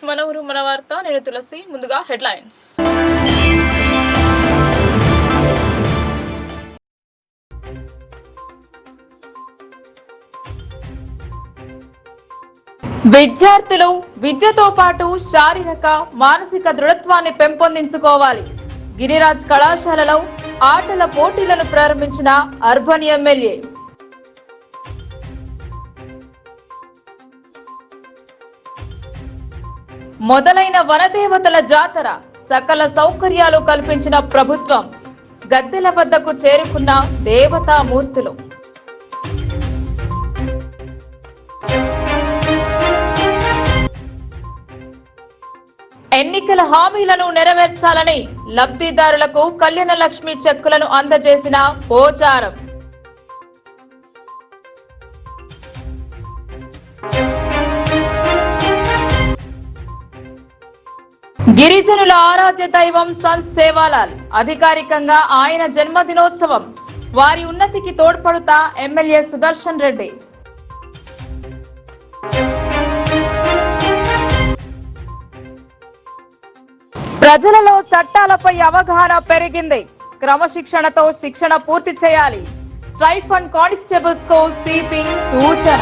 మన ఊరు మన వార్త. నేను తులసి. ముందుగా హెడ్లైన్స్. విద్యార్థులు విద్యతో పాటు శారీరక మానసిక దృఢత్వాన్ని పెంపొందించుకోవాలి. గిరిరాజ్ కళాశాలలో ఆటల పోటీలను ప్రారంభించిన అర్బన్ ఎమ్మెల్యే. మొదలైన వనదేవతల జాతర, సకల సౌకర్యాలు కల్పించిన ప్రభుత్వం. గద్దెల వద్దకు చేరుకున్న దేవతామూర్తులు. ఎన్నికల హామీలను నెరవేర్చాలని లబ్ధిదారులకు కళ్యాణ లక్ష్మి చెక్కులను అందజేసిన పోచారం. గిరిజనుల ఆరాధ్య దైవం సంత్ సేవాలాల్. అధికారికంగా ఆయన జన్మదినోత్సవం. వారి ఉన్నతికి తోడ్పడుతా ఎమ్మెల్యే సుదర్శన్ రెడ్డి. ప్రజలలో చట్టాలపై అవగాహన పెరిగింది. క్రమశిక్షణతో శిక్షణ పూర్తి చేయాలి. స్ట్రైఫండ్ కానిస్టేబుల్స్ కు సిపి సూచన.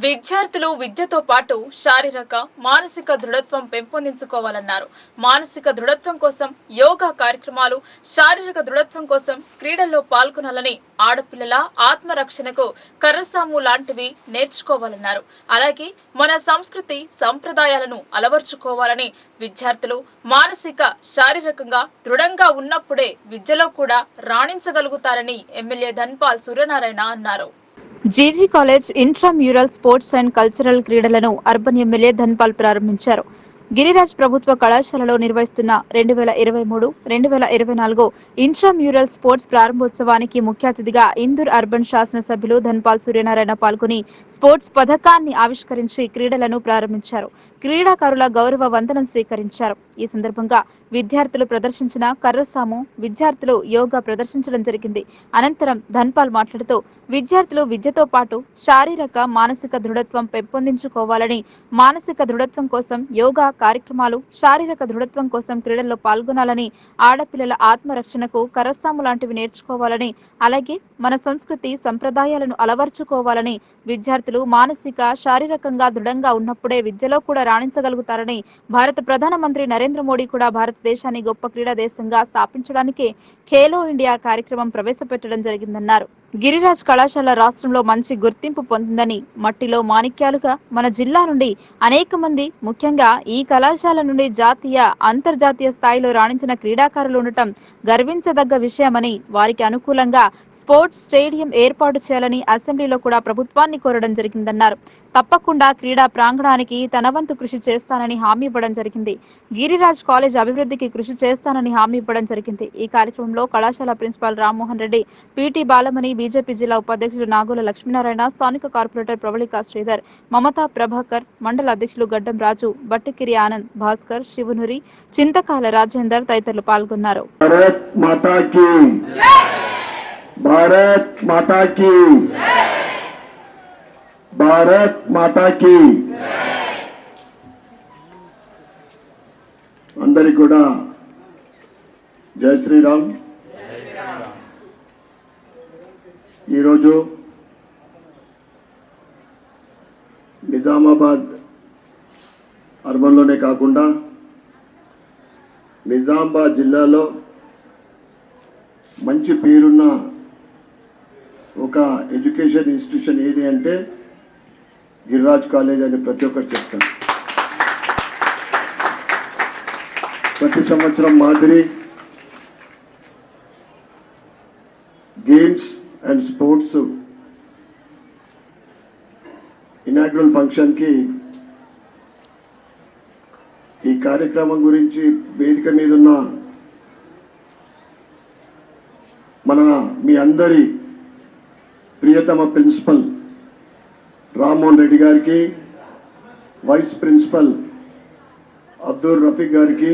విద్యార్థులు విద్యతో పాటు శారీరక మానసిక దృఢత్వం పెంపొందించుకోవాలన్నారు. మానసిక దృఢత్వం కోసం యోగా కార్యక్రమాలు, శారీరక దృఢత్వం కోసం క్రీడల్లో పాల్గొనాలని, ఆడపిల్లల ఆత్మరక్షణకు కర్రసాము లాంటివి నేర్చుకోవాలన్నారు. అలాగే మన సంస్కృతి సంప్రదాయాలను అలవర్చుకోవాలని, విద్యార్థులు మానసిక శారీరకంగా దృఢంగా ఉన్నప్పుడే విద్యలో కూడా రాణించగలుగుతారని ఎమ్మెల్యే ధన్పాల్ సూర్యనారాయణ అన్నారు. GG college intramural sports and cultural క్రీడలను అర్బన్ ఎమ్మెల్యే ధన్పాల్ ప్రారంభించారు. గిరిరాజ్ ప్రభుత్వ కళాశాలలో నిర్వహిస్తున్న 2023-2024 ఇంట్రామ్యూరల్ స్పోర్ట్స్ ప్రారంభోత్సవానికి ముఖ్య అతిథిగా ఇందూర్ అర్బన్ శాసనసభ్యులు ధన్పాల్ సూర్యనారాయణ పాల్గొని స్పోర్ట్స్ పథకాన్ని ఆవిష్కరించి క్రీడలను ప్రారంభించారు. క్రీడాకారుల గౌరవ వందనం స్వీకరించారు. ఈ సందర్భంగా విద్యార్థులు ప్రదర్శించిన కర్రసాము, విద్యార్థులు యోగా ప్రదర్శించడం జరిగింది. అనంతరం ధన్పాల్ మాట్లాడుతూ విద్యార్థులు విద్యతో పాటు శారీరక మానసిక దృఢత్వం పెంపొందించుకోవాలని, మానసిక దృఢత్వం కోసం యోగా కార్యక్రమాలు, శారీరక దృఢత్వం కోసం క్రీడల్లో పాల్గొనాలని, ఆడపిల్లల ఆత్మరక్షణకు కర్రసాము లాంటివి నేర్చుకోవాలని, అలాగే మన సంస్కృతి సంప్రదాయాలను అలవర్చుకోవాలని, విద్యార్థులు మానసిక శారీరకంగా దృఢంగా ఉన్నప్పుడే విద్యలో కూడా రాణించగలుగుతారని, భారత ప్రధానమంత్రి నరేంద్ర మోడీ కూడా భారతదేశాన్ని గొప్ప క్రీడా దేశంగా స్థాపించడానికి ఖేలో ఇండియా కార్యక్రమం ప్రవేశపెట్టడం జరిగిందన్నారు. గిరిరాజ్ కళాశాల రాష్ట్రంలో మంచి గుర్తింపు పొందిందని, మట్టిలో మాణిక్యాలుగా మన జిల్లా నుండి అనేక మంది, ముఖ్యంగా ఈ కళాశాల నుండి జాతీయ, అంతర్జాతీయ స్థాయిలో రాణించిన క్రీడాకారులు ఉండటం గర్వించదగ్గ విషయమని, వారికి అనుకూలంగా స్పోర్ట్స్ స్టేడియం ఏర్పాటు చేయాలని అసెంబ్లీలో కూడా ప్రభుత్వాన్ని కోరడం జరిగిందన్నారు. తప్పకుండా క్రీడా ప్రాంగణానికి తన వంతు కృషి చేస్తానని హామీ ఇవ్వడం జరిగింది. గిరిరాజ్ కాలేజ్ అభివృద్ధికి కృషి చేస్తానని హామీ ఇవ్వడం జరిగింది. ఈ కార్యక్రమంలో కళాశాల principal Rammohan Reddy, PT Balamani, BJP జిల్లా ఉపాధ్యక్షులు నాగోల లక్ష్మీనారాయణ, స్థానిక కార్పొరేటర్ ప్రవళిక శ్రీధర్, మమతా ప్రభాకర్, మండల అధ్యక్షులు గడ్డం రాజు, బట్టికిరి ఆనంద్, భాస్కర్, శివునూరి, చింతకాయల రాజేందర్ తదితరులు పాల్గొన్నారు. భారత్ మాతాకి అందరికి కూడా జై శ్రీరామ్. ఈరోజు నిజామాబాద్ అర్బన్లోనే కాకుండా నిజామాబాద్ జిల్లాలో మంచి పేరున్న ఒక ఎడ్యుకేషన్ ఇన్స్టిట్యూషన్ ఏది అంటే గిరిరాజ్ కాలేజ్ అని ప్రతి ఒక్కరు చెప్తారు. ప్రతి సంవత్సరం మాదిరి గేమ్స్ అండ్ స్పోర్ట్స్ ఇనాగ్రల్ ఫంక్షన్కి ఈ కార్యక్రమం గురించి వేదిక మీద ఉన్న మీ అందరి ప్రియతమ ప్రిన్సిపల్ రామ్మోహన్ రెడ్డి గారికి, వైస్ ప్రిన్సిపల్ అబ్దుల్ రఫీక్ గారికి,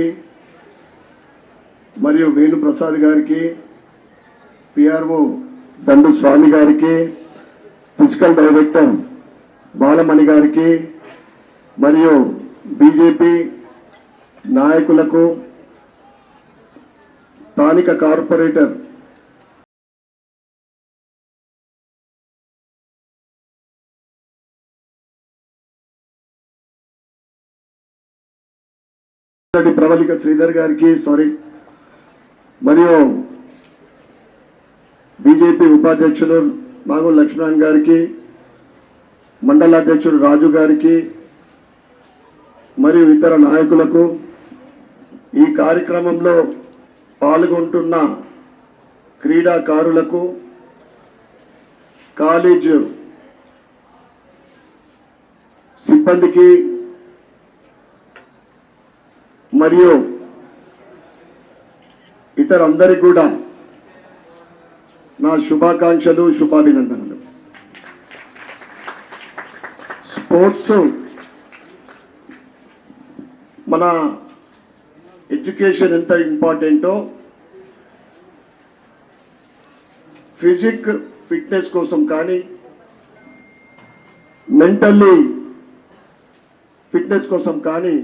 మరియు వేణుప్రసాద్ గారికి, పిఆర్ఓ దండు స్వామి గారికి, ఫిజికల్ డైరెక్టర్ బాలమణి గారికి మరియు బీజేపీ నాయకులకు, స్థానిక కార్పొరేటర్ ప్రవళిక శ్రీధర్ గారికి మరియు బీజేపీ ఉపాధ్యక్షులు నాగూర్ లక్ష్మణ్ గారికి, మండల అధ్యక్షుడు రాజు గారికి మరియు ఇతర నాయకులకు, ఈ కార్యక్రమంలో పాల్గొంటున్న క్రీడాకారులకు, కాలేజు సిబ్బందికి మరియు ఇతర అందరికీ కూడా నా శుభాకాంక్షలు, శుభాభినందనలు. స్పోర్ట్స్ మన ఎడ్యుకేషన్ ఎంత ఇంపార్టెంటో, ఫిట్నెస్ కోసం కానీ, మెంటల్లీ ఫిట్నెస్ కోసం కానీ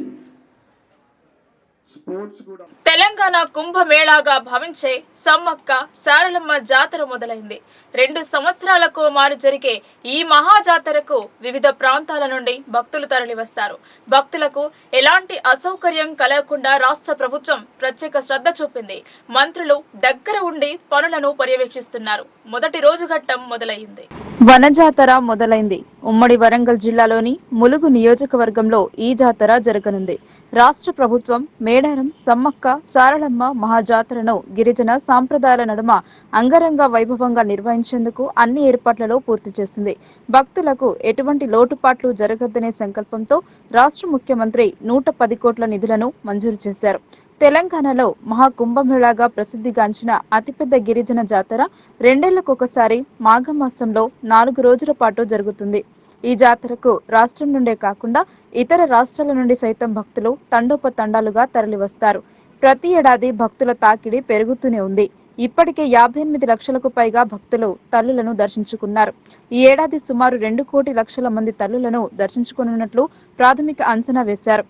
తెలంగాణ కుంభమేళాగా భావించే సమ్మక్క సారలమ్మ జాతర మొదలైంది. 2 సంవత్సరాలకు మారు జరిగే ఈ మహాజాతరకు వివిధ ప్రాంతాల నుండి భక్తులు తరలివస్తారు. భక్తులకు ఎలాంటి అసౌకర్యం కలగకుండా రాష్ట్ర ప్రభుత్వం ప్రత్యేక శ్రద్ధ చూపింది. మంత్రులు దగ్గర ఉండి పనులను పర్యవేక్షిస్తున్నారు. మొదటి రోజు ఘట్టం మొదలైంది. వనజాతర మొదలైంది. ఉమ్మడి వరంగల్ జిల్లాలోని ములుగు నియోజకవర్గంలో ఈ జాతర జరగనుంది. రాష్ట్ర ప్రభుత్వం మేడారం సమ్మక్క సారలమ్మ మహాజాతరను గిరిజన సాంప్రదాయాల నడుమ అంగరంగ వైభవంగా నిర్వహించేందుకు అన్ని ఏర్పాట్లలో పూర్తి చేసింది. భక్తులకు ఎటువంటి లోటుపాట్లు జరగద్దనే సంకల్పంతో రాష్ట్ర ముఖ్యమంత్రి 110 కోట్ల నిధులను మంజూరు చేశారు. తెలంగాణలో మహాకుంభమేళాగా ప్రసిద్ధిగాంచిన అతిపెద్ద గిరిజన జాతర 2 ఏళ్లకొకసారి మాఘమాసంలో 4 రోజుల పాటు జరుగుతుంది. ఈ జాతరకు రాష్ట్రం నుండే కాకుండా ఇతర రాష్ట్రాల నుండి సైతం భక్తులు తండోపతండాలుగా తరలివస్తారు. ప్రతి ఏడాది భక్తుల తాకిడి పెరుగుతూనే ఉంది. ఇప్పటికే 58 లక్షలకు పైగా భక్తులు తల్లులను దర్శించుకున్నారు. ఈ ఏడాది సుమారు 2 కోటి లక్షల మంది తల్లులను దర్శించుకున్నట్లు ప్రాథమిక అంచనా వేశారు.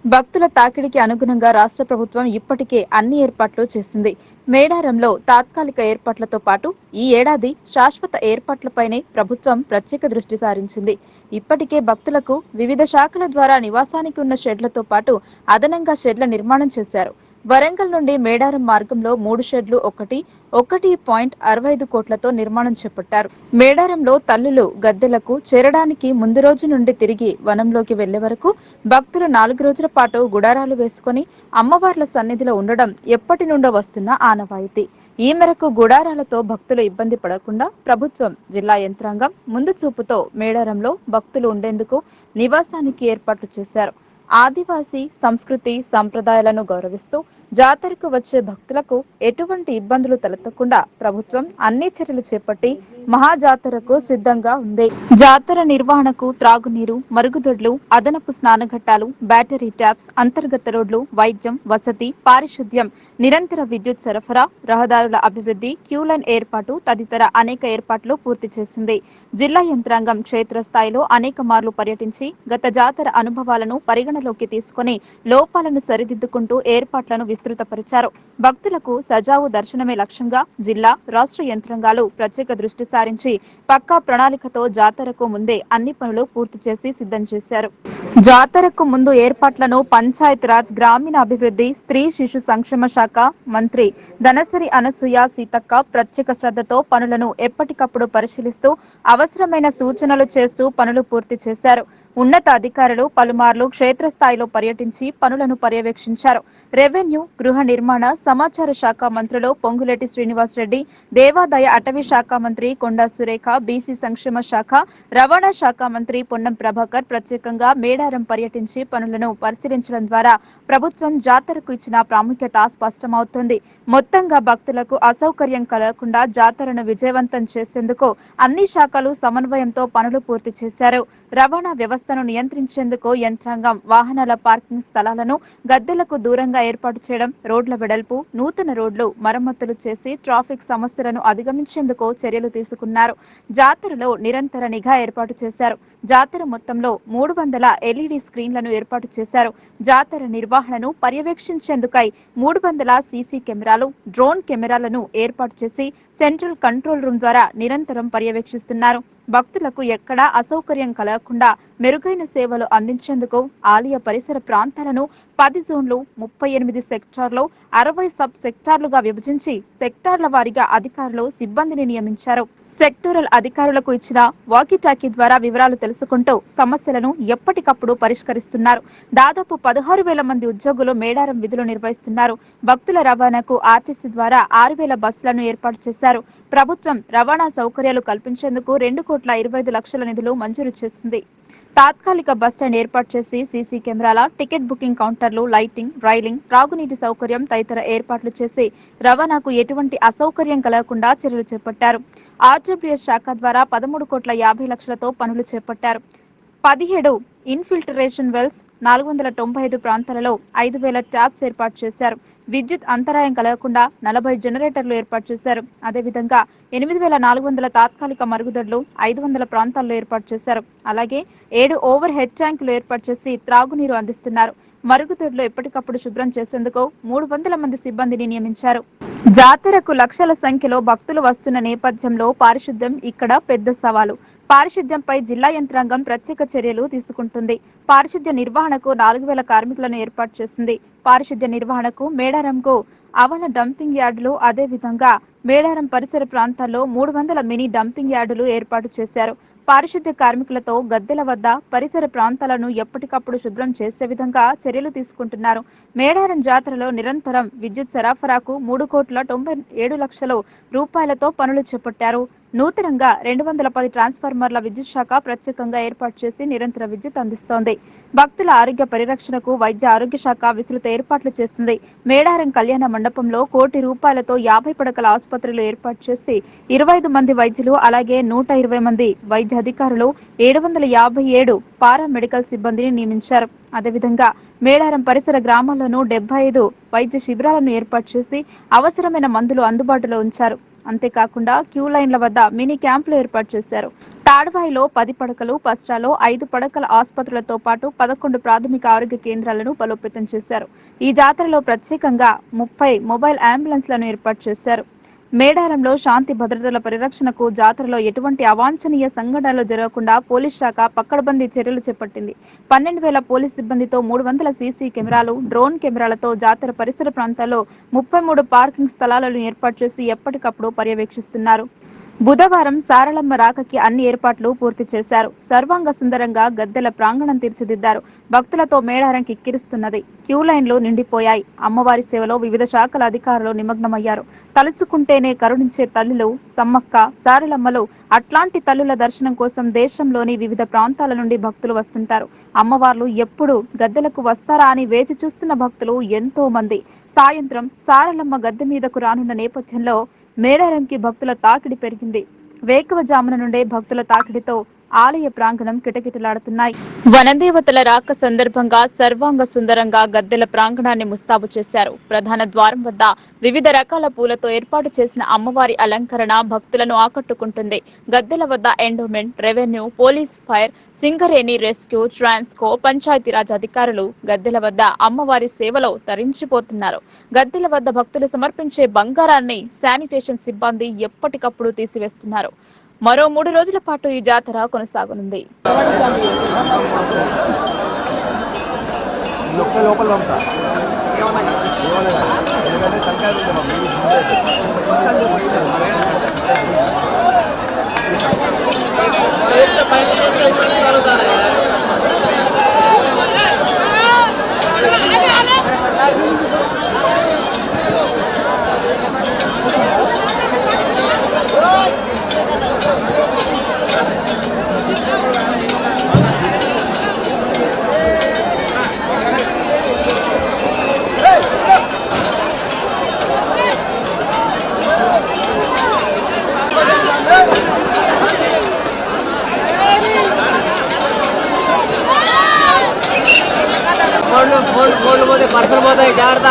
భక్తుల తాకిడికి అనుగుణంగా రాష్ట్ర ప్రభుత్వం ఇప్పటికే అన్ని ఏర్పాట్లు చేసింది. మేడారంలో తాత్కాలిక ఏర్పాట్లతో పాటు ఈ ఏడాది శాశ్వత ఏర్పాట్లపైనే ప్రభుత్వం ప్రత్యేక దృష్టి సారించింది. ఇప్పటికే భక్తులకు వివిధ శాఖల ద్వారా నివాసానికి ఉన్న షెడ్లతో పాటు అదనంగా షెడ్ల నిర్మాణం చేశారు. వరంగల్ నుండి మేడారం మార్గంలో 3 షెడ్లు 1.65 కోట్లతో నిర్మాణం చేపట్టారు. మేడారంలో తల్లులు గద్దెలకు చేరడానికి ముందు రోజు నుండి తిరిగి వనంలోకి వెళ్లే వరకు భక్తులు 4 రోజుల పాటు గుడారాలు వేసుకుని అమ్మవార్ల సన్నిధిలో ఉండడం ఎప్పటి నుండో వస్తున్న ఆనవాయితీ. ఈ మేరకు గుడారాలతో భక్తులు ఇబ్బంది పడకుండా ప్రభుత్వం, జిల్లా యంత్రాంగం ముందు చూపుతో మేడారంలో భక్తులు ఉండేందుకు నివాసానికి ఏర్పాట్లు చేశారు. ఆదివాసీ సంస్కృతి సంప్రదాయాలను గౌరవిస్తూ జాతరకు వచ్చే భక్తులకు ఎటువంటి ఇబ్బందులు తలెత్తకుండా ప్రభుత్వం అన్ని చర్యలు చేపట్టి మహాజాతరకు సిద్ధంగా ఉంది. జాతర నిర్వహణకు త్రాగునీరు, మరుగుదొడ్లు, అదనపు స్నానఘట్టాలు, బ్యాటరీ ట్యాప్స్, అంతర్గత రోడ్లు, వైద్యం, వసతి, పారిశుద్ధ్యం, నిరంతర విద్యుత్ సరఫరా, రహదారుల అభివృద్ధి, క్యూలైన్ ఏర్పాటు తదితర అనేక ఏర్పాట్లు పూర్తి చేసింది. జిల్లా యంత్రాంగం క్షేత్రస్థాయిలో అనేక మార్లు పర్యటించి గత జాతర అనుభవాలను పరిగణలోకి తీసుకుని లోపాలను సరిదిద్దుకుంటూ ఏర్పాట్లను విస్తృతపరిచారు. భక్తులకు సజావు దర్శనమే లక్ష్యంగా జిల్లా, రాష్ట్ర యంత్రాంగాలు ప్రత్యేక దృష్టి సారించి పక్కా ప్రణాళికతో జాతరకు ముందే అన్ని పనులు పూర్తి చేసి సిద్ధం చేశారు. జాతరకు ముందు ఏర్పాట్లను పంచాయత్ రాజ్, గ్రామీణాభివృద్ధి, స్త్రీ శిశు సంక్షేమ శాఖ మంత్రి ధనసరి అనసూయ సీతక్క ప్రత్యేక శ్రద్ధతో పనులను ఎప్పటికప్పుడు పరిశీలిస్తూ అవసరమైన సూచనలు చేస్తూ పనులు పూర్తి చేశారు. ఉన్నత అధికారులు పలుమార్లు క్షేత్రస్థాయిలో పర్యటించి పనులను పర్యవేక్షించారు. రెవెన్యూ, గృహ నిర్మాణ, సమాచార శాఖ మంత్రులు పొంగులేటి శ్రీనివాసరెడ్డి, దేవాదాయ అటవీ శాఖ మంత్రి కొండా సురేఖ, బీసీ సంక్షేమ శాఖ, రవాణా శాఖ మంత్రి పొన్నం ప్రభాకర్ ప్రత్యేకంగా మేడారం పర్యటించి పనులను పరిశీలించడం ద్వారా ప్రభుత్వం జాతరకు ఇచ్చిన ప్రాముఖ్యత స్పష్టమవుతోంది. మొత్తంగా భక్తులకు అసౌకర్యం కలగకుండా జాతరను విజయవంతం చేసేందుకు అన్ని శాఖలు సమన్వయంతో పనులు పూర్తి చేశారు. రవాణా వ్యవస్థ వ్యవస్థను నియంత్రించేందుకు యంత్రాంగం వాహనాల పార్కింగ్ స్థలాలను గద్దెలకు దూరంగా ఏర్పాటు చేయడం, రోడ్ల వెడల్పు, నూతన రోడ్లు మరమ్మతులు చేసి ట్రాఫిక్ సమస్యలను అధిగమించేందుకు చర్యలు తీసుకున్నారు. జాతరలో నిరంతర నిఘా ఏర్పాటు చేశారు. జాతర మొత్తంలో 300 ఎల్ఈడి స్క్రీన్లను ఏర్పాటు చేశారు. జాతర నిర్వహణను పర్యవేక్షించేందుకై 300 సీసీ కెమెరాలు, డ్రోన్ కెమెరాలను ఏర్పాటు చేసి సెంట్రల్ కంట్రోల్ రూమ్ ద్వారా నిరంతరం పర్యవేక్షిస్తున్నారు. భక్తులకు ఎక్కడా అసౌకర్యం కలగకుండా మెరుగైన సేవలు అందించేందుకు ఆలయ పరిసర ప్రాంతాలను 10 జోన్లు, 38 సెక్టార్లు, 60 సబ్ సెక్టార్లుగా విభజించి సెక్టార్ల వారీగా అధికారులు, సిబ్బందిని నియమించారు. సెక్టోరల్ అధికారులకు ఇచ్చిన వాకీటాకీ ద్వారా వివరాలు తెలుసుకుంటూ సమస్యలను ఎప్పటికప్పుడు పరిష్కరిస్తున్నారు. దాదాపు 16,000 మంది ఉద్యోగులు మేడారం విధులు నిర్వహిస్తున్నారు. భక్తుల రవాణాకు ఆర్టీసీ ద్వారా 6,000 బస్సులను ఏర్పాటు చేశారు. ప్రభుత్వం రవాణా సౌకర్యాలు కల్పించేందుకు 2,25,00,000 నిధులు మంజూరు చేసింది. తాత్కాలిక బస్టాండ్ ఏర్పాటు చేసి సీసీ కెమెరాల, టికెట్ బుకింగ్ కౌంటర్లు, లైటింగ్, రైలింగ్, త్రాగునీటి సౌకర్యం తదితర ఏర్పాట్లు చేసి రవాణాకు ఎటువంటి అసౌకర్యం కలగకుండా చర్యలు చేపట్టారు. ఆర్డబ్ల్యూఎస్ శాఖ ద్వారా 13,50,00,000తో పనులు చేపట్టారు. 17 ఇన్ఫిల్టరేషన్ వెల్స్, 495 ప్రాంతాలలో 5,000 ట్యాప్స్ ఏర్పాటు చేశారు. విద్యుత్ అంతరాయం కలగకుండా 40 జనరేటర్లు ఏర్పాటు చేశారు. అదేవిధంగా 8,400 తాత్కాలిక మరుగుదొడ్లు 500 ప్రాంతాల్లో ఏర్పాటు చేశారు. అలాగే 7 ఓవర్ హెడ్ ట్యాంకులు ఏర్పాటు చేసి త్రాగునీరు అందిస్తున్నారు. మరుగుదొడ్లు ఎప్పటికప్పుడు శుభ్రం చేసేందుకు 300 మంది సిబ్బందిని నియమించారు. జాతరకు లక్షల సంఖ్యలో భక్తులు వస్తున్న నేపథ్యంలో పారిశుద్ధ్యం ఇక్కడ పెద్ద సవాలు. పారిశుద్ధ్యంపై జిల్లా యంత్రాంగం ప్రత్యేక చర్యలు తీసుకుంటుంది. పారిశుద్ధ్య నిర్వహణకు 4,000 కార్మికులను ఏర్పాటు చేసింది. పారిశుద్ధ్య నిర్వహణకు మేడారంకు అవల డంపింగ్ యార్డులు, అదేవిధంగా మేడారం పరిసర ప్రాంతాల్లో 300 మినీ డంపింగ్ యార్డులు ఏర్పాటు చేశారు. పారిశుద్ధ్య కార్మికులతో గద్దెల వద్ద పరిసర ప్రాంతాలను ఎప్పటికప్పుడు శుభ్రం చేసే విధంగా చర్యలు తీసుకుంటున్నారు. మేడారం జాతరలో నిరంతరం విద్యుత్ సరఫరాకు 3,97,00,000 రూపాయలతో పనులు చేపట్టారు. నూతనంగా 210 ట్రాన్స్ఫార్మర్ల విద్యుత్ శాఖ ప్రత్యేకంగా ఏర్పాటు చేసి నిరంతర విద్యుత్ అందిస్తోంది. భక్తుల ఆరోగ్య పరిరక్షణకు వైద్య ఆరోగ్య శాఖ విస్తృత ఏర్పాట్లు చేసింది. మేడారం కళ్యాణ మండపంలో ₹1 కోటి 50 పడకల ఆసుపత్రులు ఏర్పాటు చేసి 25 మంది వైద్యులు, అలాగే 120 మంది వైద్య అధికారులు, 757 పారామెడికల్ సిబ్బందిని నియమించారు. అదేవిధంగా మేడారం పరిసర గ్రామాల్లోనూ 75 వైద్య శిబిరాలను ఏర్పాటు చేసి అవసరమైన మందులు అందుబాటులో ఉంచారు. అంతేకాకుండా క్యూ లైన్ల వద్ద మినీ క్యాంపులు ఏర్పాటు చేశారు. తాడ్వాయిలో 10 పడకలు, పస్రాలో 5 పడకల ఆసుపత్రులతో పాటు 11 ప్రాథమిక ఆరోగ్య కేంద్రాలను బలోపేతం చేశారు. ఈ జాతరలో ప్రత్యేకంగా 30 మొబైల్ అంబులెన్స్లను ఏర్పాటు చేశారు. మేడారంలో శాంతి భద్రతల పరిరక్షణకు జాతరలో ఎటువంటి అవాంఛనీయ సంఘటనలు జరగకుండా పోలీస్ శాఖ పక్కడబందీ చర్యలు చేపట్టింది. 12,000 పోలీస్ సిబ్బందితో 300 సీసీ కెమెరాలు, డ్రోన్ కెమెరాలతో జాతర పరిసర ప్రాంతాల్లో 33 పార్కింగ్ స్థలాలను ఏర్పాటు చేసి ఎప్పటికప్పుడు పర్యవేక్షిస్తున్నారు. బుధవారం సారలమ్మ రాకకి అన్ని ఏర్పాట్లు పూర్తి చేశారు. సర్వాంగ సుందరంగా గద్దెల ప్రాంగణం తీర్చిదిద్దారు. భక్తులతో మేడారం కిక్కిరిస్తున్నది. క్యూ లైన్లు నిండిపోయాయి. అమ్మవారి సేవలో వివిధ శాఖల అధికారులు నిమగ్నమయ్యారు. తలుచుకుంటేనే కరుణించే తల్లులు సమ్మక్క, సారలమ్మలు అట్లాంటి తల్లుల దర్శనం కోసం దేశంలోని వివిధ ప్రాంతాల నుండి భక్తులు వస్తుంటారు. అమ్మవార్లు ఎప్పుడు గద్దెలకు వస్తారా అని వేచి చూస్తున్న భక్తులు ఎంతో మంది. సాయంత్రం సారలమ్మ గద్దె మీదకు రానున్న నేపథ్యంలో మేడారంకి భక్తుల తాకిడి పెరిగింది. వేకువజామున నుండే భక్తుల తాకిడితో ఆలయ ప్రాంగణం కిటకిటలాడుతున్నాయి. వనదేవతల రాక సందర్భంగా సర్వాంగ సుందరంగా గద్దెల ప్రాంగణాన్ని ముస్తాబు చేశారు. ప్రధాన ద్వారం వద్ద వివిధ రకాల పూలతో ఏర్పాటు చేసిన అమ్మవారి అలంకరణ భక్తులను ఆకట్టుకుంటుంది. గద్దెల వద్ద endowment, revenue, police, fire, Singareni, rescue, Transco, Panchayati Raj అధికారులు గద్దెల వద్ద అమ్మవారి సేవలో తరించిపోతున్నారు. గద్దెల వద్ద భక్తులు సమర్పించే బంగారాన్ని శానిటేషన్ సిబ్బంది ఎప్పటికప్పుడు తీసివేస్తున్నారు. మరో 3 రోజుల పాటు ఈ జాతర కొనసాగనుంది. ఫోన్లు పోతే పర్సలు పోతాయి జాగ్రత్త.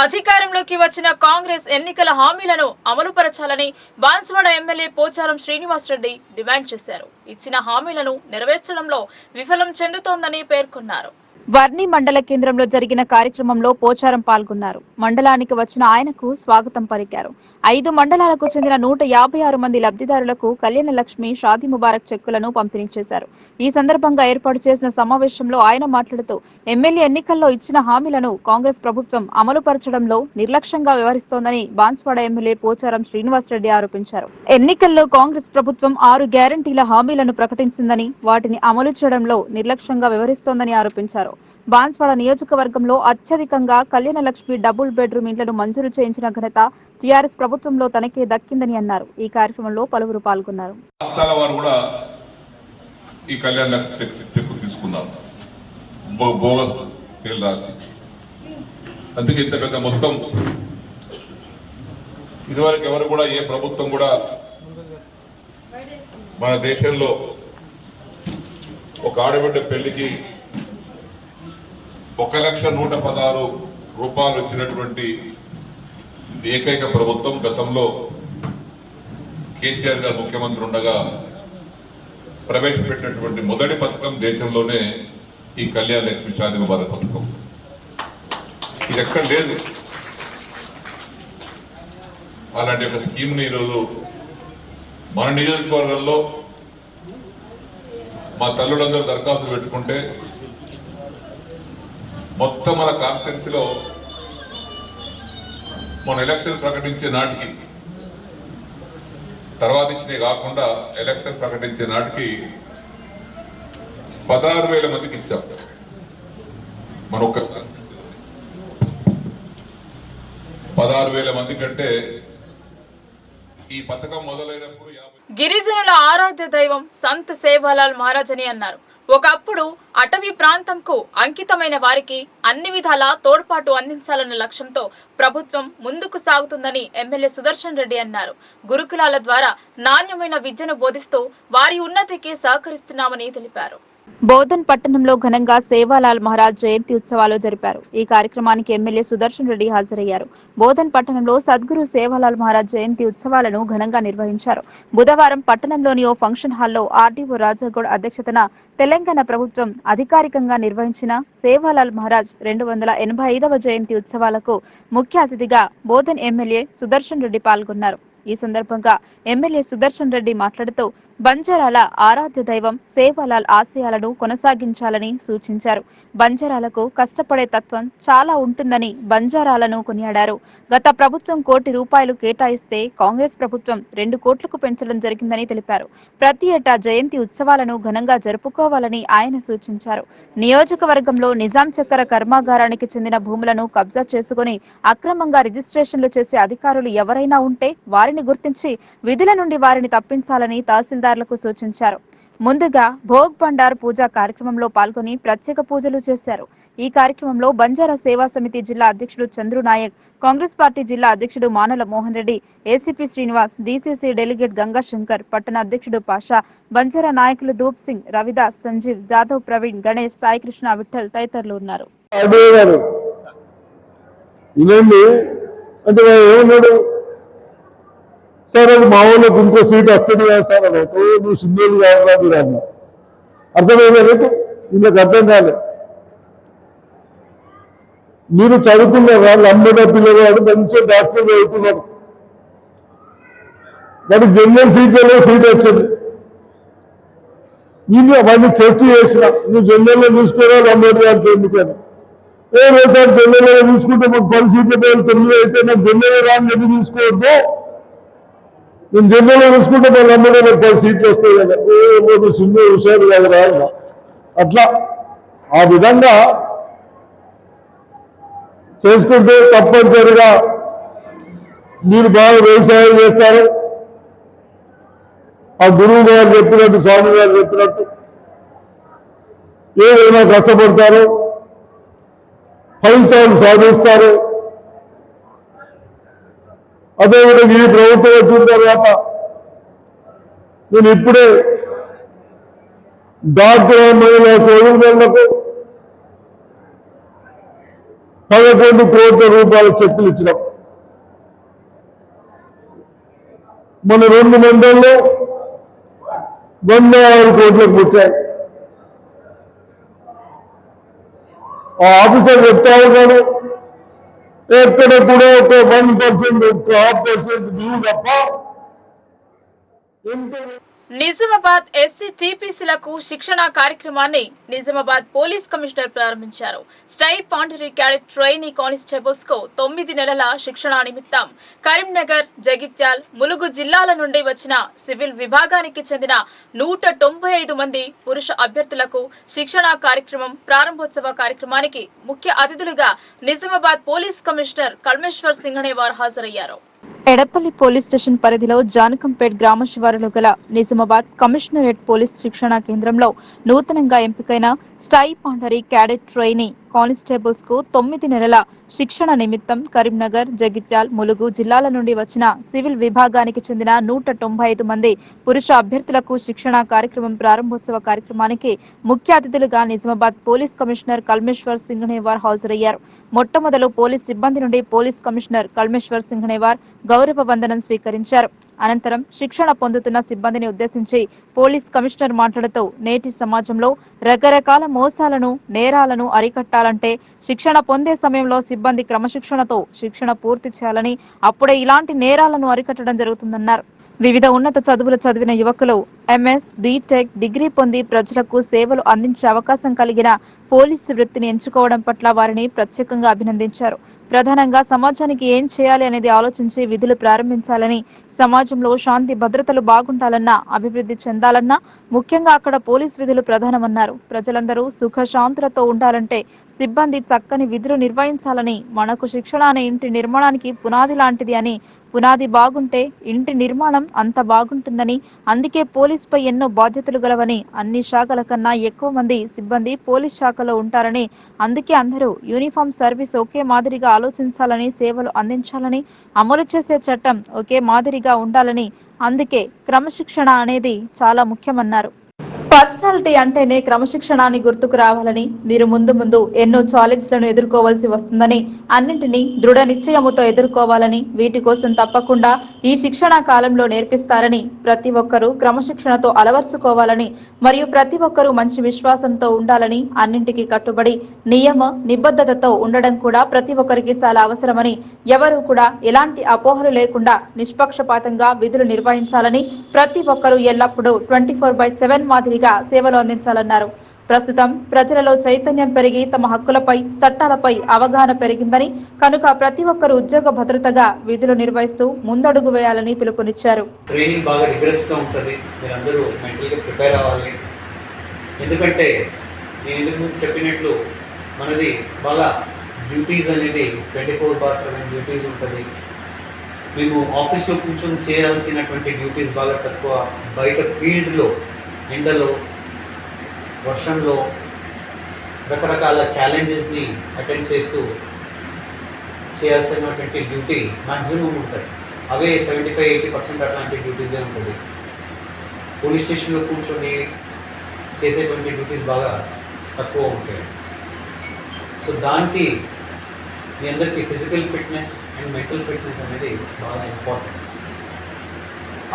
అధికారంలోకి వచ్చిన కాంగ్రెస్ ఎన్నికల హామీలను అమలుపరచాలని బాన్స్వాడ ఎమ్మెల్యే పోచారం శ్రీనివాసరెడ్డి డిమాండ్ చేశారు. ఇచ్చిన హామీలను నెరవేర్చడంలో విఫలం చెందుతోందని పేర్కొన్నారు. వర్ణి మండల కేంద్రంలో జరిగిన కార్యక్రమంలో పోచారం పాల్గొన్నారు. మండలానికి వచ్చిన ఆయనకు స్వాగతం పలికారు. 5 మండలాలకు చెందిన 156 మంది లబ్ధిదారులకు కళ్యాణ లక్ష్మి షాదీ ముబారక్ చెక్కులను పంపిణీ చేశారు. ఈ సందర్భంగా ఏర్పాటు చేసిన సమావేశంలో ఆయన మాట్లాడుతూ ఎమ్మెల్యే ఎన్నికల్లో ఇచ్చిన హామీలను కాంగ్రెస్ ప్రభుత్వం అమలుపరచడంలో నిర్లక్ష్యంగా వ్యవహరిస్తోందని బాన్స్వాడ ఎమ్మెల్యే పోచారం శ్రీనివాసరెడ్డి ఆరోపించారు. ఎన్నికల్లో కాంగ్రెస్ ప్రభుత్వం 6 గ్యారంటీల హామీలను ప్రకటించిందని వాటిని అమలు చేయడంలో నిర్లక్ష్యంగా వ్యవహరిస్తోందని ఆరోపించారు. బాన్స్వాడ నియోజకవర్గంలో అత్యధికంగా కళ్యాణ లక్ష్మి డబుల్ బెడ్రూమ్ ఇండ్లను మంజూరు చేయించిన ఘనత టీఆర్ఎస్ ప్రభుత్వంలో తనకే దక్కిందని అన్నారు. ఈ కార్యక్రమంలో పలువురు పాల్గొన్నారు. ఈ కళ్యాణ లక్ష్మి చెక్కు తీసుకున్నారు బోగస్ పేరు రాసి, అందుకే ఇంత పెద్ద మొత్తం ఇదివరకు ఎవరు కూడా ఏ ప్రభుత్వం కూడా మన దేశంలో ఒక ఆడబిడ్డ పెళ్లికి 1,116,000 రూపాయలు ఇచ్చినటువంటి ఏకైక ప్రభుత్వం గతంలో కేసీఆర్ గారు ముఖ్యమంత్రి ఉండగా ప్రవేశపెట్టినటువంటి మొదటి పథకం దేశంలోనే ఈ కళ్యాణ లక్ష్మి షాదీ ముబారక్ పథకం. ఇది ఎక్కడ లేదు. అలాంటి ఒక స్కీమ్ని ఈరోజు మన నియోజకవర్గంలో మా తల్లులందరూ దరఖాస్తులు పెట్టుకుంటే మొత్తం మన కాన్స్టిట్యున్సీలో మన ఎలక్షన్ ప్రకటించే నాటికి, తర్వాత ఇచ్చినవి కాకుండా ఎలక్షన్ ప్రకటించే నాటికి 16,000 మందికి ఇచ్చాం. మన ఒక్క 16,000 మంది కంటే ఈ పథకం మొదలైనప్పుడు గిరిజనుల ఆరాధ్య దైవం సంత్ సేవాలాల్ మహారాజ్ అని అన్నారు. ఒకప్పుడు అటవీ ప్రాంతంకు అంకితమైన వారికి అన్ని విధాలా తోడ్పాటు అందించాలన్న లక్ష్యంతో ప్రభుత్వం ముందుకు సాగుతుందని ఎమ్మెల్యే సుదర్శన్ రెడ్డి అన్నారు. గురుకులాల ద్వారా నాణ్యమైన విద్యను బోధిస్తూ వారి ఉన్నతికి సహకరిస్తున్నామని తెలిపారు. బోధన్ పట్టణంలో ఘనంగా సేవాలాల్ మహారాజ్ జయంతి ఉత్సవాలు జరిపారు. ఈ కార్యక్రమానికి ఎమ్మెల్యే సుదర్శన్ రెడ్డి హాజరయ్యారు. బోధన్ పట్టణంలో సద్గురు సేవాలాల్ మహారాజ్ జయంతి ఉత్సవాలను ఘనంగా నిర్వహించారు. బుధవారం పట్టణంలోని ఓ ఫంక్షన్ హాల్లో ఆర్డీఓ రాజాగౌడ్ అధ్యక్షతన తెలంగాణ ప్రభుత్వం అధికారికంగా నిర్వహించిన సేవాలాల్ మహారాజ్ 285వ జయంతి ఉత్సవాలకు ముఖ్య అతిథిగా బోధన్ ఎమ్మెల్యే సుదర్శన్ రెడ్డి పాల్గొన్నారు. ఈ సందర్భంగా ఎమ్మెల్యే సుదర్శన్ రెడ్డి మాట్లాడుతూ బంజారాల ఆరాధ్య దైవం సేవాలాల్ ఆశయాలను కొనసాగించాలని సూచించారు. బంజారాలకు కష్టపడే తత్వం చాలా ఉంటుందని బంజారాలను కొనియాడారు. గత ప్రభుత్వం ₹1 కోటి కేటాయిస్తే కాంగ్రెస్ ప్రభుత్వం 2 కోట్లకు పెంచడం జరిగిందని తెలిపారు. ప్రతి ఏటా జయంతి ఉత్సవాలను ఘనంగా జరుపుకోవాలని ఆయన సూచించారు. నియోజకవర్గంలో నిజాం చక్కెర కర్మాగారానికి చెందిన భూములను కబ్జా చేసుకుని అక్రమంగా రిజిస్ట్రేషన్లు చేసే అధికారులు ఎవరైనా ఉంటే వారిని గుర్తించి విధుల నుండి వారిని తప్పించాలని తహసీల్దార్లకు సూచించారు. ముందుగా భోగ్ భండార్ పూజా కార్యక్రమంలో పాల్గొని ప్రత్యేక పూజలు చేశారు. ఈ కార్యక్రమంలో బంజారా సేవా సమితి జిల్లా అధ్యక్షుడు చంద్రు నాయక్, కాంగ్రెస్ పార్టీ జిల్లా అధ్యక్షుడు Manala Mohan Reddy, ACP Srinivas, DCC delegate Gangashankar, పట్టణ అధ్యక్షుడు పాషా, బంజారా నాయకులు ధూప్ సింగ్, రవిదాస్, సంజీవ్, జాదవ్, ప్రవీణ్, గణేష్, సాయికృష్ణ, విఠల్ తదితరులు ఉన్నారు. సార్ అది మా వాళ్ళకి ఇంకో సీట్ వస్తుంది కదా సార్ అని నువ్వు సింగల్ కావాలా మీరు అన్న అర్థమైందా? రేపు ఇందుకు అర్థం కాలేదు. మీరు చదువుకున్న వాళ్ళు అమ్మేట పిల్లవాడు మంచిగా డాక్టర్ చదువుకున్నారు, వాడికి జనరల్ సీట్లలో సీట్ వచ్చింది. నేను అవన్నీ టెస్ట్ చేసిన, నువ్వు జనరల్లో చూసుకోవాలి అమ్మేట దాంట్లో ఎందుకని సార్ జనరల్గా తీసుకుంటే మాకు 10 సీట్ల పేరు 9 అయితే నాకు జనరల్ రాని ఎందుకు తీసుకోవద్దు, నేను జనరల్గా తీసుకుంటే మా నమ్మకం నాకు 10 సీట్లు వస్తాయి కదా, సింధు హుషారు కాదు రా. అట్లా ఆ విధంగా చేసుకుంటే తప్పనిసరిగా మీరు బాగా వ్యవసాయం చేస్తారు. ఆ గురువు గారు చెప్పినట్టు, స్వామి గారు చెప్పినట్టు ఏదైనా కష్టపడతారు, ఫలితాలు సాధిస్తారు. అదేవిధంగా ఈ ప్రభుత్వం వచ్చిన తర్వాత నేను ఇప్పుడే డాక్రా మహిళా సోదరులకు 11 కోట్ల రూపాయల చెక్కులు ఇచ్చినాం. మన 2 మండల్లో 106 కోట్లకు పుట్టాయి. ఆ ఆఫీసర్ చెప్తా ఉన్నాడు, ఎక్కడ కూడా ఒక 1%, 1.5% డ్యూ తప్ప నిజామాబాద్ ఎస్సీ టీపీసీలకు శిక్షణ కార్యక్రమాన్ని నిజామాబాద్ పోలీస్ కమిషనర్ ప్రారంభించారు. స్టై పాండరీ క్యాడెట్ ట్రైనీ కానిస్టేబుల్స్ కు 9 నెలల శిక్షణ నిమిత్తం కరీంనగర్, జగిత్యాల్, ములుగు జిల్లాల నుండి వచ్చిన సివిల్ విభాగానికి చెందిన 195 మంది పురుష అభ్యర్థులకు శిక్షణ కార్యక్రమం ప్రారంభోత్సవ కార్యక్రమానికి ముఖ్య అతిథులుగా నిజామాబాద్ పోలీస్ కమిషనర్ కల్మేశ్వర్ సింఘనేవార్ హాజరయ్యారు. ఎడపల్లి పోలీస్ స్టేషన్ పరిధిలో జానకంపేట్ గ్రామ శివారులో గల నిజామాబాద్ కమిషనరేట్ పోలీస్ శిక్షణా కేంద్రంలో నూతనంగా ఎంపికైన స్టై పాండరీ క్యాడెట్ ట్రైనీ కానిస్టేబుల్స్ కు 9 నెలల శిక్షణ నిమిత్తం కరీంనగర్, జగిత్యాల్, ములుగు జిల్లాల నుండి వచ్చిన సివిల్ విభాగానికి చెందిన 195 మంది పురుష అభ్యర్థులకు శిక్షణ కార్యక్రమం ప్రారంభోత్సవ కార్యక్రమానికి ముఖ్య అతిథులుగా నిజామాబాద్ పోలీస్ కమిషనర్ కల్మేశ్వర్ సింఘనేవార్ హాజరయ్యారు. మొట్టమొదలు పోలీస్ సిబ్బంది నుండి పోలీస్ కమిషనర్ కల్మేశ్వర్ సింఘనేవార్ గౌరవ వందనం స్వీకరించారు. అనంతరం శిక్షణ పొందుతున్న సిబ్బందిని ఉద్దేశించి పోలీస్ కమిషనర్ మాట్లాడుతూ నేటి సమాజంలో రకరకాల మోసాలను, నేరాలను అరికట్టాలంటే శిక్షణ పొందే సమయంలో సిబ్బంది క్రమశిక్షణతో శిక్షణ పూర్తి చేయాలని, అప్పుడే ఇలాంటి నేరాలను అరికట్టడం జరుగుతుందన్నారు. వివిధ ఉన్నత చదువులు చదివిన యువకులు ఎంఎస్, బీటెక్, డిగ్రీ పొంది ప్రజలకు సేవలు అందించే అవకాశం కలిగిన పోలీసు వృత్తిని ఎంచుకోవడం పట్ల వారిని ప్రత్యేకంగా అభినందించారు. ప్రధానంగా సమాజానికి ఏం చేయాలి అనేది ఆలోచించి విధులు ప్రారంభించాలని, సమాజంలో శాంతి భద్రతలు బాగుండాలన్నా, అభివృద్ధి చెందాలన్నా ముఖ్యంగా అక్కడ పోలీస్ విధులు ప్రధానమన్నారు. ప్రజలందరూ సుఖ శాంతులతో ఉండాలంటే సిబ్బంది చక్కని విధులు నిర్వహించాలని, మనకు శిక్షణ అనే ఇంటి నిర్మాణానికి పునాది లాంటిది అని, పునాది బాగుంటే ఇంటి నిర్మాణం అంత బాగుంటుందని, అందుకే పోలీసుపై ఎన్నో బాధ్యతలు గలవని, అన్ని శాఖల కన్నా ఎక్కువ మంది సిబ్బంది పోలీస్ శాఖలో ఉంటారని, అందుకే అందరూ యూనిఫామ్ సర్వీస్ ఒకే మాదిరిగా ఆలోచించాలని, సేవలు అందించాలని, అమలు చేసే చట్టం ఒకే మాదిరిగా ఉండాలని, అందుకే క్రమశిక్షణ అనేది చాలా ముఖ్యమన్నారు. పర్సనాలిటీ అంటేనే క్రమశిక్షణ అని గుర్తుకు రావాలని, మీరు ముందు ఎన్నో ఛాలెంజ్లను ఎదుర్కోవాల్సి వస్తుందని, అన్నింటినీ దృఢ నిశ్చయముతో ఎదుర్కోవాలని, వీటి కోసం తప్పకుండా ఈ శిక్షణా కాలంలో నేర్పిస్తారని, ప్రతి ఒక్కరూ క్రమశిక్షణతో అలవర్చుకోవాలని, మరియు ప్రతి ఒక్కరూ మంచి విశ్వాసంతో ఉండాలని, అన్నింటికీ కట్టుబడి నియమ నిబద్ధతతో ఉండడం కూడా ప్రతి ఒక్కరికి చాలా అవసరమని, ఎవరూ కూడా ఎలాంటి అపోహలు లేకుండా నిష్పక్షపాతంగా విధులు నిర్వహించాలని, ప్రతి ఒక్కరూ ఎల్లప్పుడూ 24/7 మాదిరిగా సేవలు అందించాలన్నారు. ప్రస్తుతం ప్రజలలో చైతన్యం పెరిగి తమ హక్కులపై, చట్టాలపై అవగాహన పెరిగిందని, కనుక ప్రతి ఒక్కరూ ఉద్యోగ భద్రతగా విధులు నిర్వహిస్తూ ముందడుగు వేయాలని పిలుపునిచ్చారు. ట్రైనింగ్ బాగా రిగ్రెస్ గా ఉంటుంది, మీరందరూ మెంటల్గా ప్రిపేర్ అవ్వాలి. ఎందుకంటే నేను ఇంతకు ముందు చెప్పినట్లు మనది బాగా డ్యూటీస్ అనేది 24/7 డ్యూటీస్ ఉంటుంది. మేము ఆఫీస్లో కూర్చొని చేయాల్సినటువంటి డ్యూటీస్ బాగా తక్కువ. బయట ఫీల్డ్లో, ఎండలో, వర్షంలో రకరకాల ఛాలెంజెస్ని అటెండ్ చేస్తూ చేయాల్సినటువంటి డ్యూటీ మ్యాక్సిమం ఉంటుంది. అవే 75-80% అట్లాంటి డ్యూటీసే ఉంటుంది. పోలీస్ స్టేషన్లో కూర్చొని చేసేటువంటి డ్యూటీస్ బాగా తక్కువ ఉంటాయి. సో దానికి మీ అందరికీ physical fitness and mental fitness అనేది బాగా ఇంపార్టెంట్.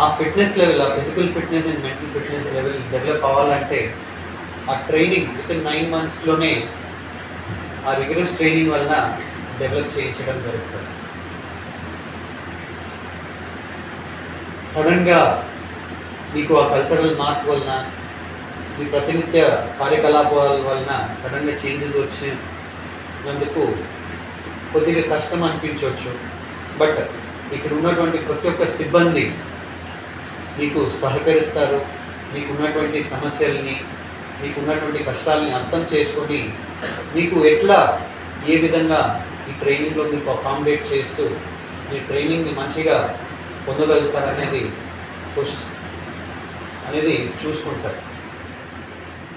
ఆ ఫిట్నెస్ లెవెల్, ఆ physical fitness and mental fitness level develop అవ్వాలంటే ఆ ట్రైనింగ్ వితిన్ 9 monthsలోనే ఆ రిగరస్ ట్రైనింగ్ వలన డెవలప్ చేయించడం జరుగుతుంది. సడన్గా మీకు ఆ కల్చరల్ మార్క్ వలన, మీ ప్రతినిత్య కార్యకలాపాల వలన సడన్గా చేంజెస్ వచ్చి నందుకు కొద్దిగా కష్టం అనిపించవచ్చు. బట్ ఇక్కడ ఉన్నటువంటి ప్రతి ఒక్క సిబ్బంది మీకు సహకరిస్తారు. మీకు ఉన్నటువంటి సమస్యల్ని, మీకు ఉన్నటువంటి కష్టాలని అర్థం చేసుకొని మీకు ఎట్లా ఏ విధంగా ఈ ట్రైనింగ్లో మీకు అకామిడేట్ చేస్తూ మీ ట్రైనింగ్ని మంచిగా పొందగలుగుతారనేది చూసుకుంటారు.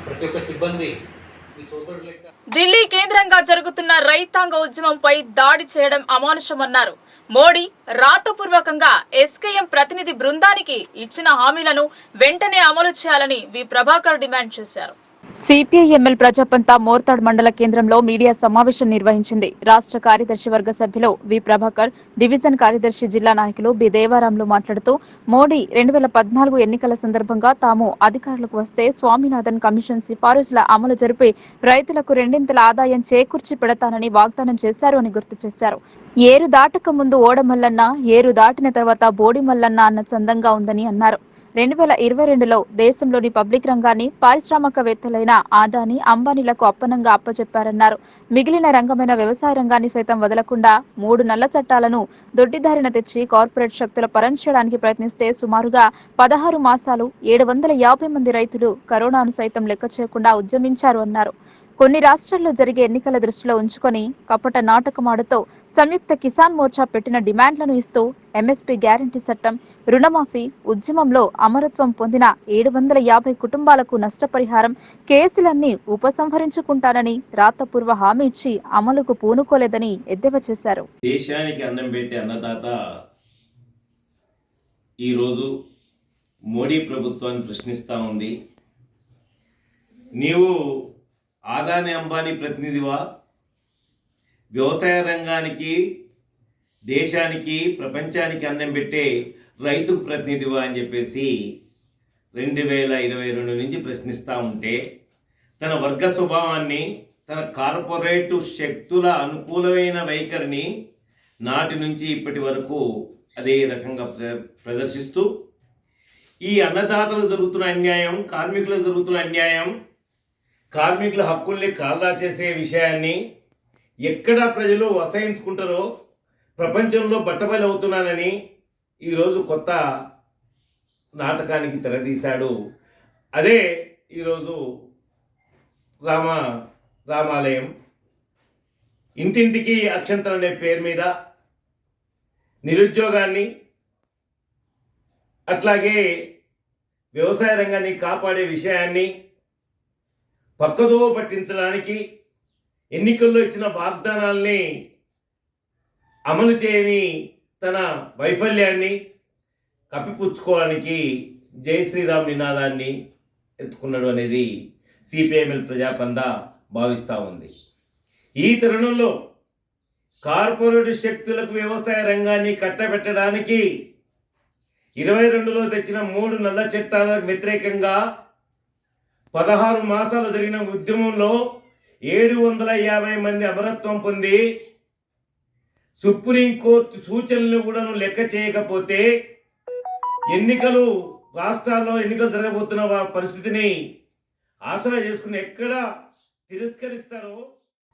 ప్రతి ఒక్క సిబ్బంది మీ సోదరులు లెక్క. ఢిల్లీ కేంద్రంగా జరుగుతున్న రైతాంగ ఉద్యమంపై దాడి చేయడం అమానుషమన్నారు మోడీ. రాతపూర్వకంగా ఎస్కేఎం ప్రతినిధి బృందానికి ఇచ్చిన హామీలను వెంటనే అమలు చేయాలని వి ప్రభాకర్ డిమాండ్ చేశారు. సిపిఐఎంఎల్ ప్రజాపంత మోర్తాడ్ మండల కేంద్రంలో మీడియా సమావేశం నిర్వహించింది. రాష్ట్ర కార్యదర్శి వర్గ సభ్యులు వి ప్రభాకర్, డివిజన్ కార్యదర్శి జిల్లా నాయకులు బి దేవారాంలు మాట్లాడుతూ మోడీ 2014 ఎన్నికల సందర్భంగా తాము అధికారులకు వస్తే స్వామినాథన్ కమిషన్ సిఫారసుల అమలు జరిపి రైతులకు 2 ఆదాయం చేకూర్చి పెడతానని వాగ్దానం చేశారు అని గుర్తు చేశారు. ఏరు దాటక ముందు ఓడమల్లన్న, ఏరు దాటిన తర్వాత బోడిమల్లన్న అన్న చందంగా ఉందని అన్నారు. 2022లో దేశంలోని పబ్లిక్ రంగాన్ని పారిశ్రామికవేత్తలైన ఆదాని, అంబానీలకు అప్పనంగా అప్పచెప్పారన్నారు. మిగిలిన రంగమైన వ్యవసాయ రంగాన్ని సైతం వదలకుండా 3 నల్ల చట్టాలను దొడ్డిదారిన తెచ్చి కార్పొరేట్ శక్తుల పరంచడానికి ప్రయత్నిస్తే సుమారుగా 16 మాసాలు 750 మంది రైతులు కరోనాను సైతం లెక్క చేయకుండా ఉద్యమించారు అన్నారు. కొన్ని రాష్ట్రాల్లో జరిగే ఎన్నికల దృష్టిలో ఉంచుకొని కపట నాటకమాడుతూ సంయుక్త కిసాన్ మోర్చా పెట్టిన డిమాండ్లను ఇస్తూ ఎంఎస్పీ గ్యారంటీ చట్టం, రుణమాఫీ, ఉద్యమంలో అమరత్వం పొందిన 750 కుటుంబాలకు నష్టపరిహారం, కేసులన్నీ ఉపసంహరించుకుంటానని రాతపూర్వ హామీ ఇచ్చి అమలుకు పూనుకోలేదని ఎద్దేవా చేశారు. దేశానికి అన్నం పెట్టే అన్నదాత ఈరోజు మోడీ ప్రభుత్వాన్ని ప్రశ్నిస్తూ ఉంది. నీవు ఆదాని అంబానీ ప్రతినిధివా? వ్యవసాయ రంగానికి, దేశానికి, ప్రపంచానికి అన్నం పెట్టే రైతుకు ప్రతినిధివా అని చెప్పేసి 2022 నుంచి ప్రశ్నిస్తూ ఉంటే తన వర్గ స్వభావాన్ని, తన కార్పొరేటు శక్తుల అనుకూలమైన వైఖరిని నాటి నుంచి ఇప్పటి వరకు అదే రకంగా ప్రదర్శిస్తూ ఈ అన్నదాతలకు జరుగుతున్న అన్యాయం, కార్మికులకు జరుగుతున్న అన్యాయం, కార్మికుల హక్కుల్ని కాల్దా చేసే విషయాన్ని ఎక్కడ ప్రజలు అసహించుకుంటారో ప్రపంచంలో బట్టబయలు అవుతున్నానని ఈరోజు కొత్త నాటకానికి తెరదీశాడు. అదే ఈరోజు రామాలయం, ఇంటింటికి అక్షంతలు అనే పేరు మీద నిరుద్యోగాన్ని, అట్లాగే వ్యవసాయ రంగాన్ని కాపాడే విషయాన్ని పక్కదో పట్టించడానికి ఎన్నికల్లో ఇచ్చిన వాగ్దానాల్ని అమలు చేయని తన వైఫల్యాన్ని కప్పిపుచ్చుకోవడానికి జై శ్రీరామ్ నినాదాన్ని ఎత్తుకున్నాడు అనేది సిపిఐఎంఎల్ ప్రజాపంద భావిస్తూ ఉంది. ఈ తరుణంలో కార్పొరేట్ శక్తులకు వ్యవసాయ రంగాన్ని కట్టబెట్టడానికి 22లో తెచ్చిన 3 నల్ల చట్టాలకు వ్యతిరేకంగా 16 మాసాలు జరిగిన ఉద్యమంలో 750 మంది అమరత్వం పొంది సుప్రీంకోర్టు సూచనలు కూడా లెక్క చేయకపోతే ఎన్నికలు, రాష్ట్రాల్లో ఎన్నికలు జరగబోతున్న పరిస్థితిని ఆసరా చేసుకుని ఎక్కడ తిరస్కరిస్తారో.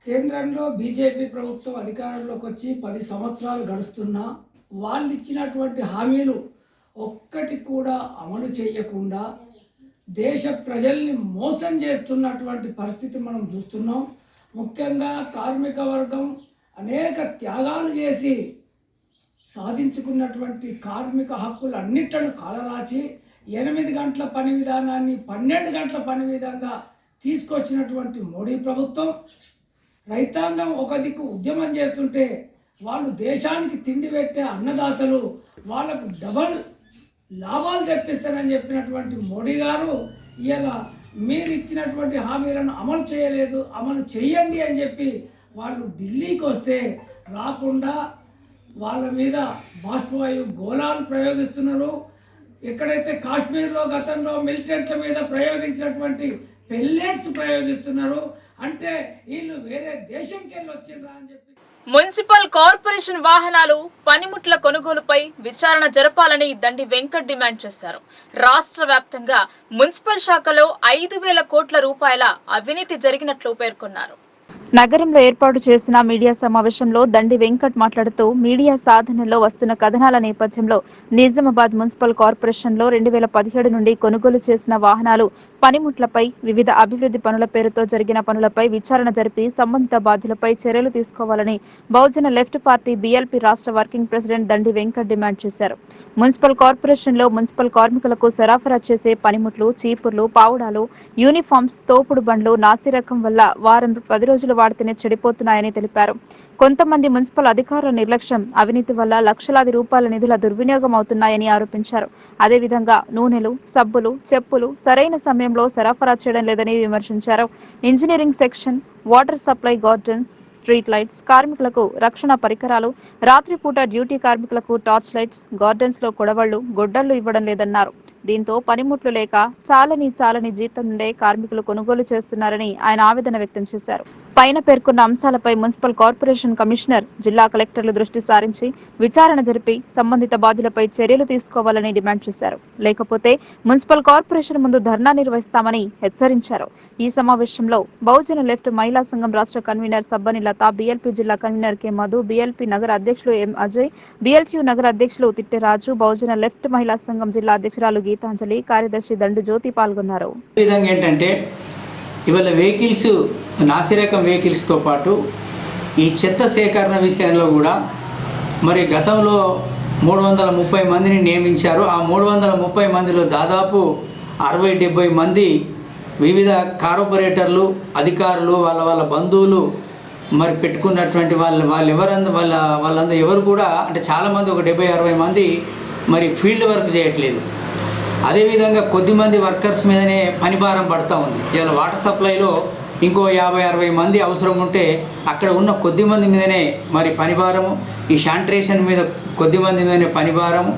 కేంద్రంలో బీజేపీ ప్రభుత్వం అధికారంలోకి వచ్చి 10 సంవత్సరాలు గడుస్తున్నా వాళ్ళు ఇచ్చినటువంటి హామీలు ఒక్కటి కూడా అమలు చేయకుండా దేశ ప్రజల్ని మోసం చేస్తున్నటువంటి పరిస్థితి మనం చూస్తున్నాం. ముఖ్యంగా కార్మిక వర్గం అనేక త్యాగాలు చేసి సాధించుకున్నటువంటి కార్మిక హక్కులన్నిటిని కాలరాచి 8 గంటల పని విధానాన్ని 12 గంటల పని విధంగా తీసుకొచ్చినటువంటి మోడీ ప్రభుత్వం రైతాంగం ఒక దిక్కు ఉద్యమం చేస్తుంటే వాళ్ళు దేశానికి తిండి పెట్టే అన్నదాతలు వాళ్ళకు డబల్ లాభాలు తెప్పిస్తారని చెప్పినటువంటి మోడీ గారు ఇలా మీరు ఇచ్చినటువంటి హామీలను అమలు చేయలేదు, అమలు చేయండి అని చెప్పి వాళ్ళు ఢిల్లీకి వస్తే రాకుండా వాళ్ళ మీద బాష్పవాయు గోళాలు ప్రయోగిస్తున్నారు. ఎక్కడైతే కాశ్మీర్లో గతంలో మిలిటెంట్ల మీద ప్రయోగించినటువంటి పెల్లెట్స్ ప్రయోగిస్తున్నారు. అంటే వీళ్ళు వేరే దేశంకి వెళ్ళి వచ్చిండ్రా అని చెప్పి మున్సిపల్ కార్పొరేషన్ వాహనాలు పనిముట్ల కొనుగోలుపై విచారణ జరపాలని దండి వెంకట్ డిమాండ్ చేశారు. రాష్ట్ర వ్యాప్తంగా మున్సిపల్ శాఖలో 5,000 కోట్ల రూపాయల అవినీతి జరిగినట్లు పేర్కొన్నారు. నగరంలో ఏర్పాటు చేసిన మీడియా సమావేశంలో దండి వెంకట్ మాట్లాడుతూ మీడియా సాధనలో వస్తున్న కథనాల నేపథ్యంలో నిజామాబాద్ మున్సిపల్ కార్పొరేషన్లో 2017 నుండి కొనుగోలు చేసిన వాహనాలు పనిముట్లపై వివిధ అభివృద్ధి పనుల పేరుతో జరిగిన పనులపై విచారణ జరిపి సంబంధిత బాధ్యులపై చర్యలు తీసుకోవాలని బహుజన లెఫ్ట్ పార్టీ బీఎల్పీ రాష్ట్ర వర్కింగ్ ప్రెసిడెంట్ దండి వెంకట్ డిమాండ్ చేశారు. మున్సిపల్ కార్పొరేషన్లో మున్సిపల్ కార్మికులకు సరఫరా చేసే పనిముట్లు, చీపుర్లు, పావుడాలు, యూనిఫామ్స్, తోపుడు బండ్లు నాసిరకం వల్ల వారం 10 రోజులు వాడితేనే చెడిపోతున్నాయని తెలిపారు. కొంతమంది మున్సిపల్ అధికారుల నిర్లక్ష్యం, అవినీతి వల్ల లక్షలాది రూపాయల నిధుల దుర్వినియోగం అవుతున్నాయని ఆరోపించారు. అదేవిధంగా నూనెలు, సబ్బులు, చెప్పులు సరైన సమయంలో సరఫరా చేయడం లేదని విమర్శించారు. Engineering section, water supply, gardens, street lights, కార్మికులకు రక్షణ పరికరాలు, రాత్రిపూట డ్యూటీ కార్మికులకు టార్చ్ లైట్స్, గార్డెన్స్ లో కొడవళ్లు, గొడ్డళ్లు ఇవ్వడం లేదన్నారు. దీంతో పనిముట్లు లేక చాలని జీతం నుండే కార్మికులు కొనుగోలు చేస్తున్నారని ఆయన ఆవేదన వ్యక్తం చేశారు. పైన పేర్కొన్న అంశాలపై మున్సిపల్ కార్పొరేషన్ కమిషనర్, జిల్లా కలెక్టర్లు దృష్టి సారించి విచారణ జరిపి సంబంధిత బాధ్యులపై చర్యలు తీసుకోవాలని డిమాండ్ చేశారు. లేకపోతే మున్సిపల్ కార్పొరేషన్ ముందు ధర్నా నిర్వహిస్తామని హెచ్చరించారు. ఈ సమావేశంలో బహుజన లెఫ్ట్ మహిళా సంఘం రాష్ట్ర కన్వీనర్ సబ్బని లత, బీఎల్పీ జిల్లా కన్వీనర్ కె మధు, బీఎల్పీ నగర అధ్యక్షులు ఎం అజయ్, బీఎల్టీయూ నగర అధ్యక్షులు తిట్టెరాజు, బహుజన లెఫ్ట్ మహిళా సంఘం జిల్లా అధ్యక్షురాలు గీతాంజలి, కార్యదర్శి దండు జ్యోతి పాల్గొన్నారు. ఇవాళ వెహికల్స్, నాసిరకం వెహికల్స్తో పాటు ఈ చెత్త సేకరణ విషయంలో కూడా మరి గతంలో 330 మందిని నియమించారు. ఆ 330 మందిలో దాదాపు 60-70 మంది వివిధ కార్పొరేటర్లు, అధికారులు, వాళ్ళ బంధువులు మరి పెట్టుకున్నటువంటి వాళ్ళందరూ ఎవరు కూడా, అంటే చాలామంది, ఒక 70-60 మంది మరి ఫీల్డ్ వర్క్ చేయట్లేదు. అదేవిధంగా కొద్దిమంది వర్కర్స్ మీదనే పనిభారం పడుతూ ఉంది. ఇలా వాటర్ సప్లైలో ఇంకో 50-60 మంది అవసరం ఉంటే అక్కడ ఉన్న కొద్దిమంది మీదనే మరి పనిభారము, ఈ శానిటేషన్ మీద కొద్దిమంది మీదనే పనిభారము,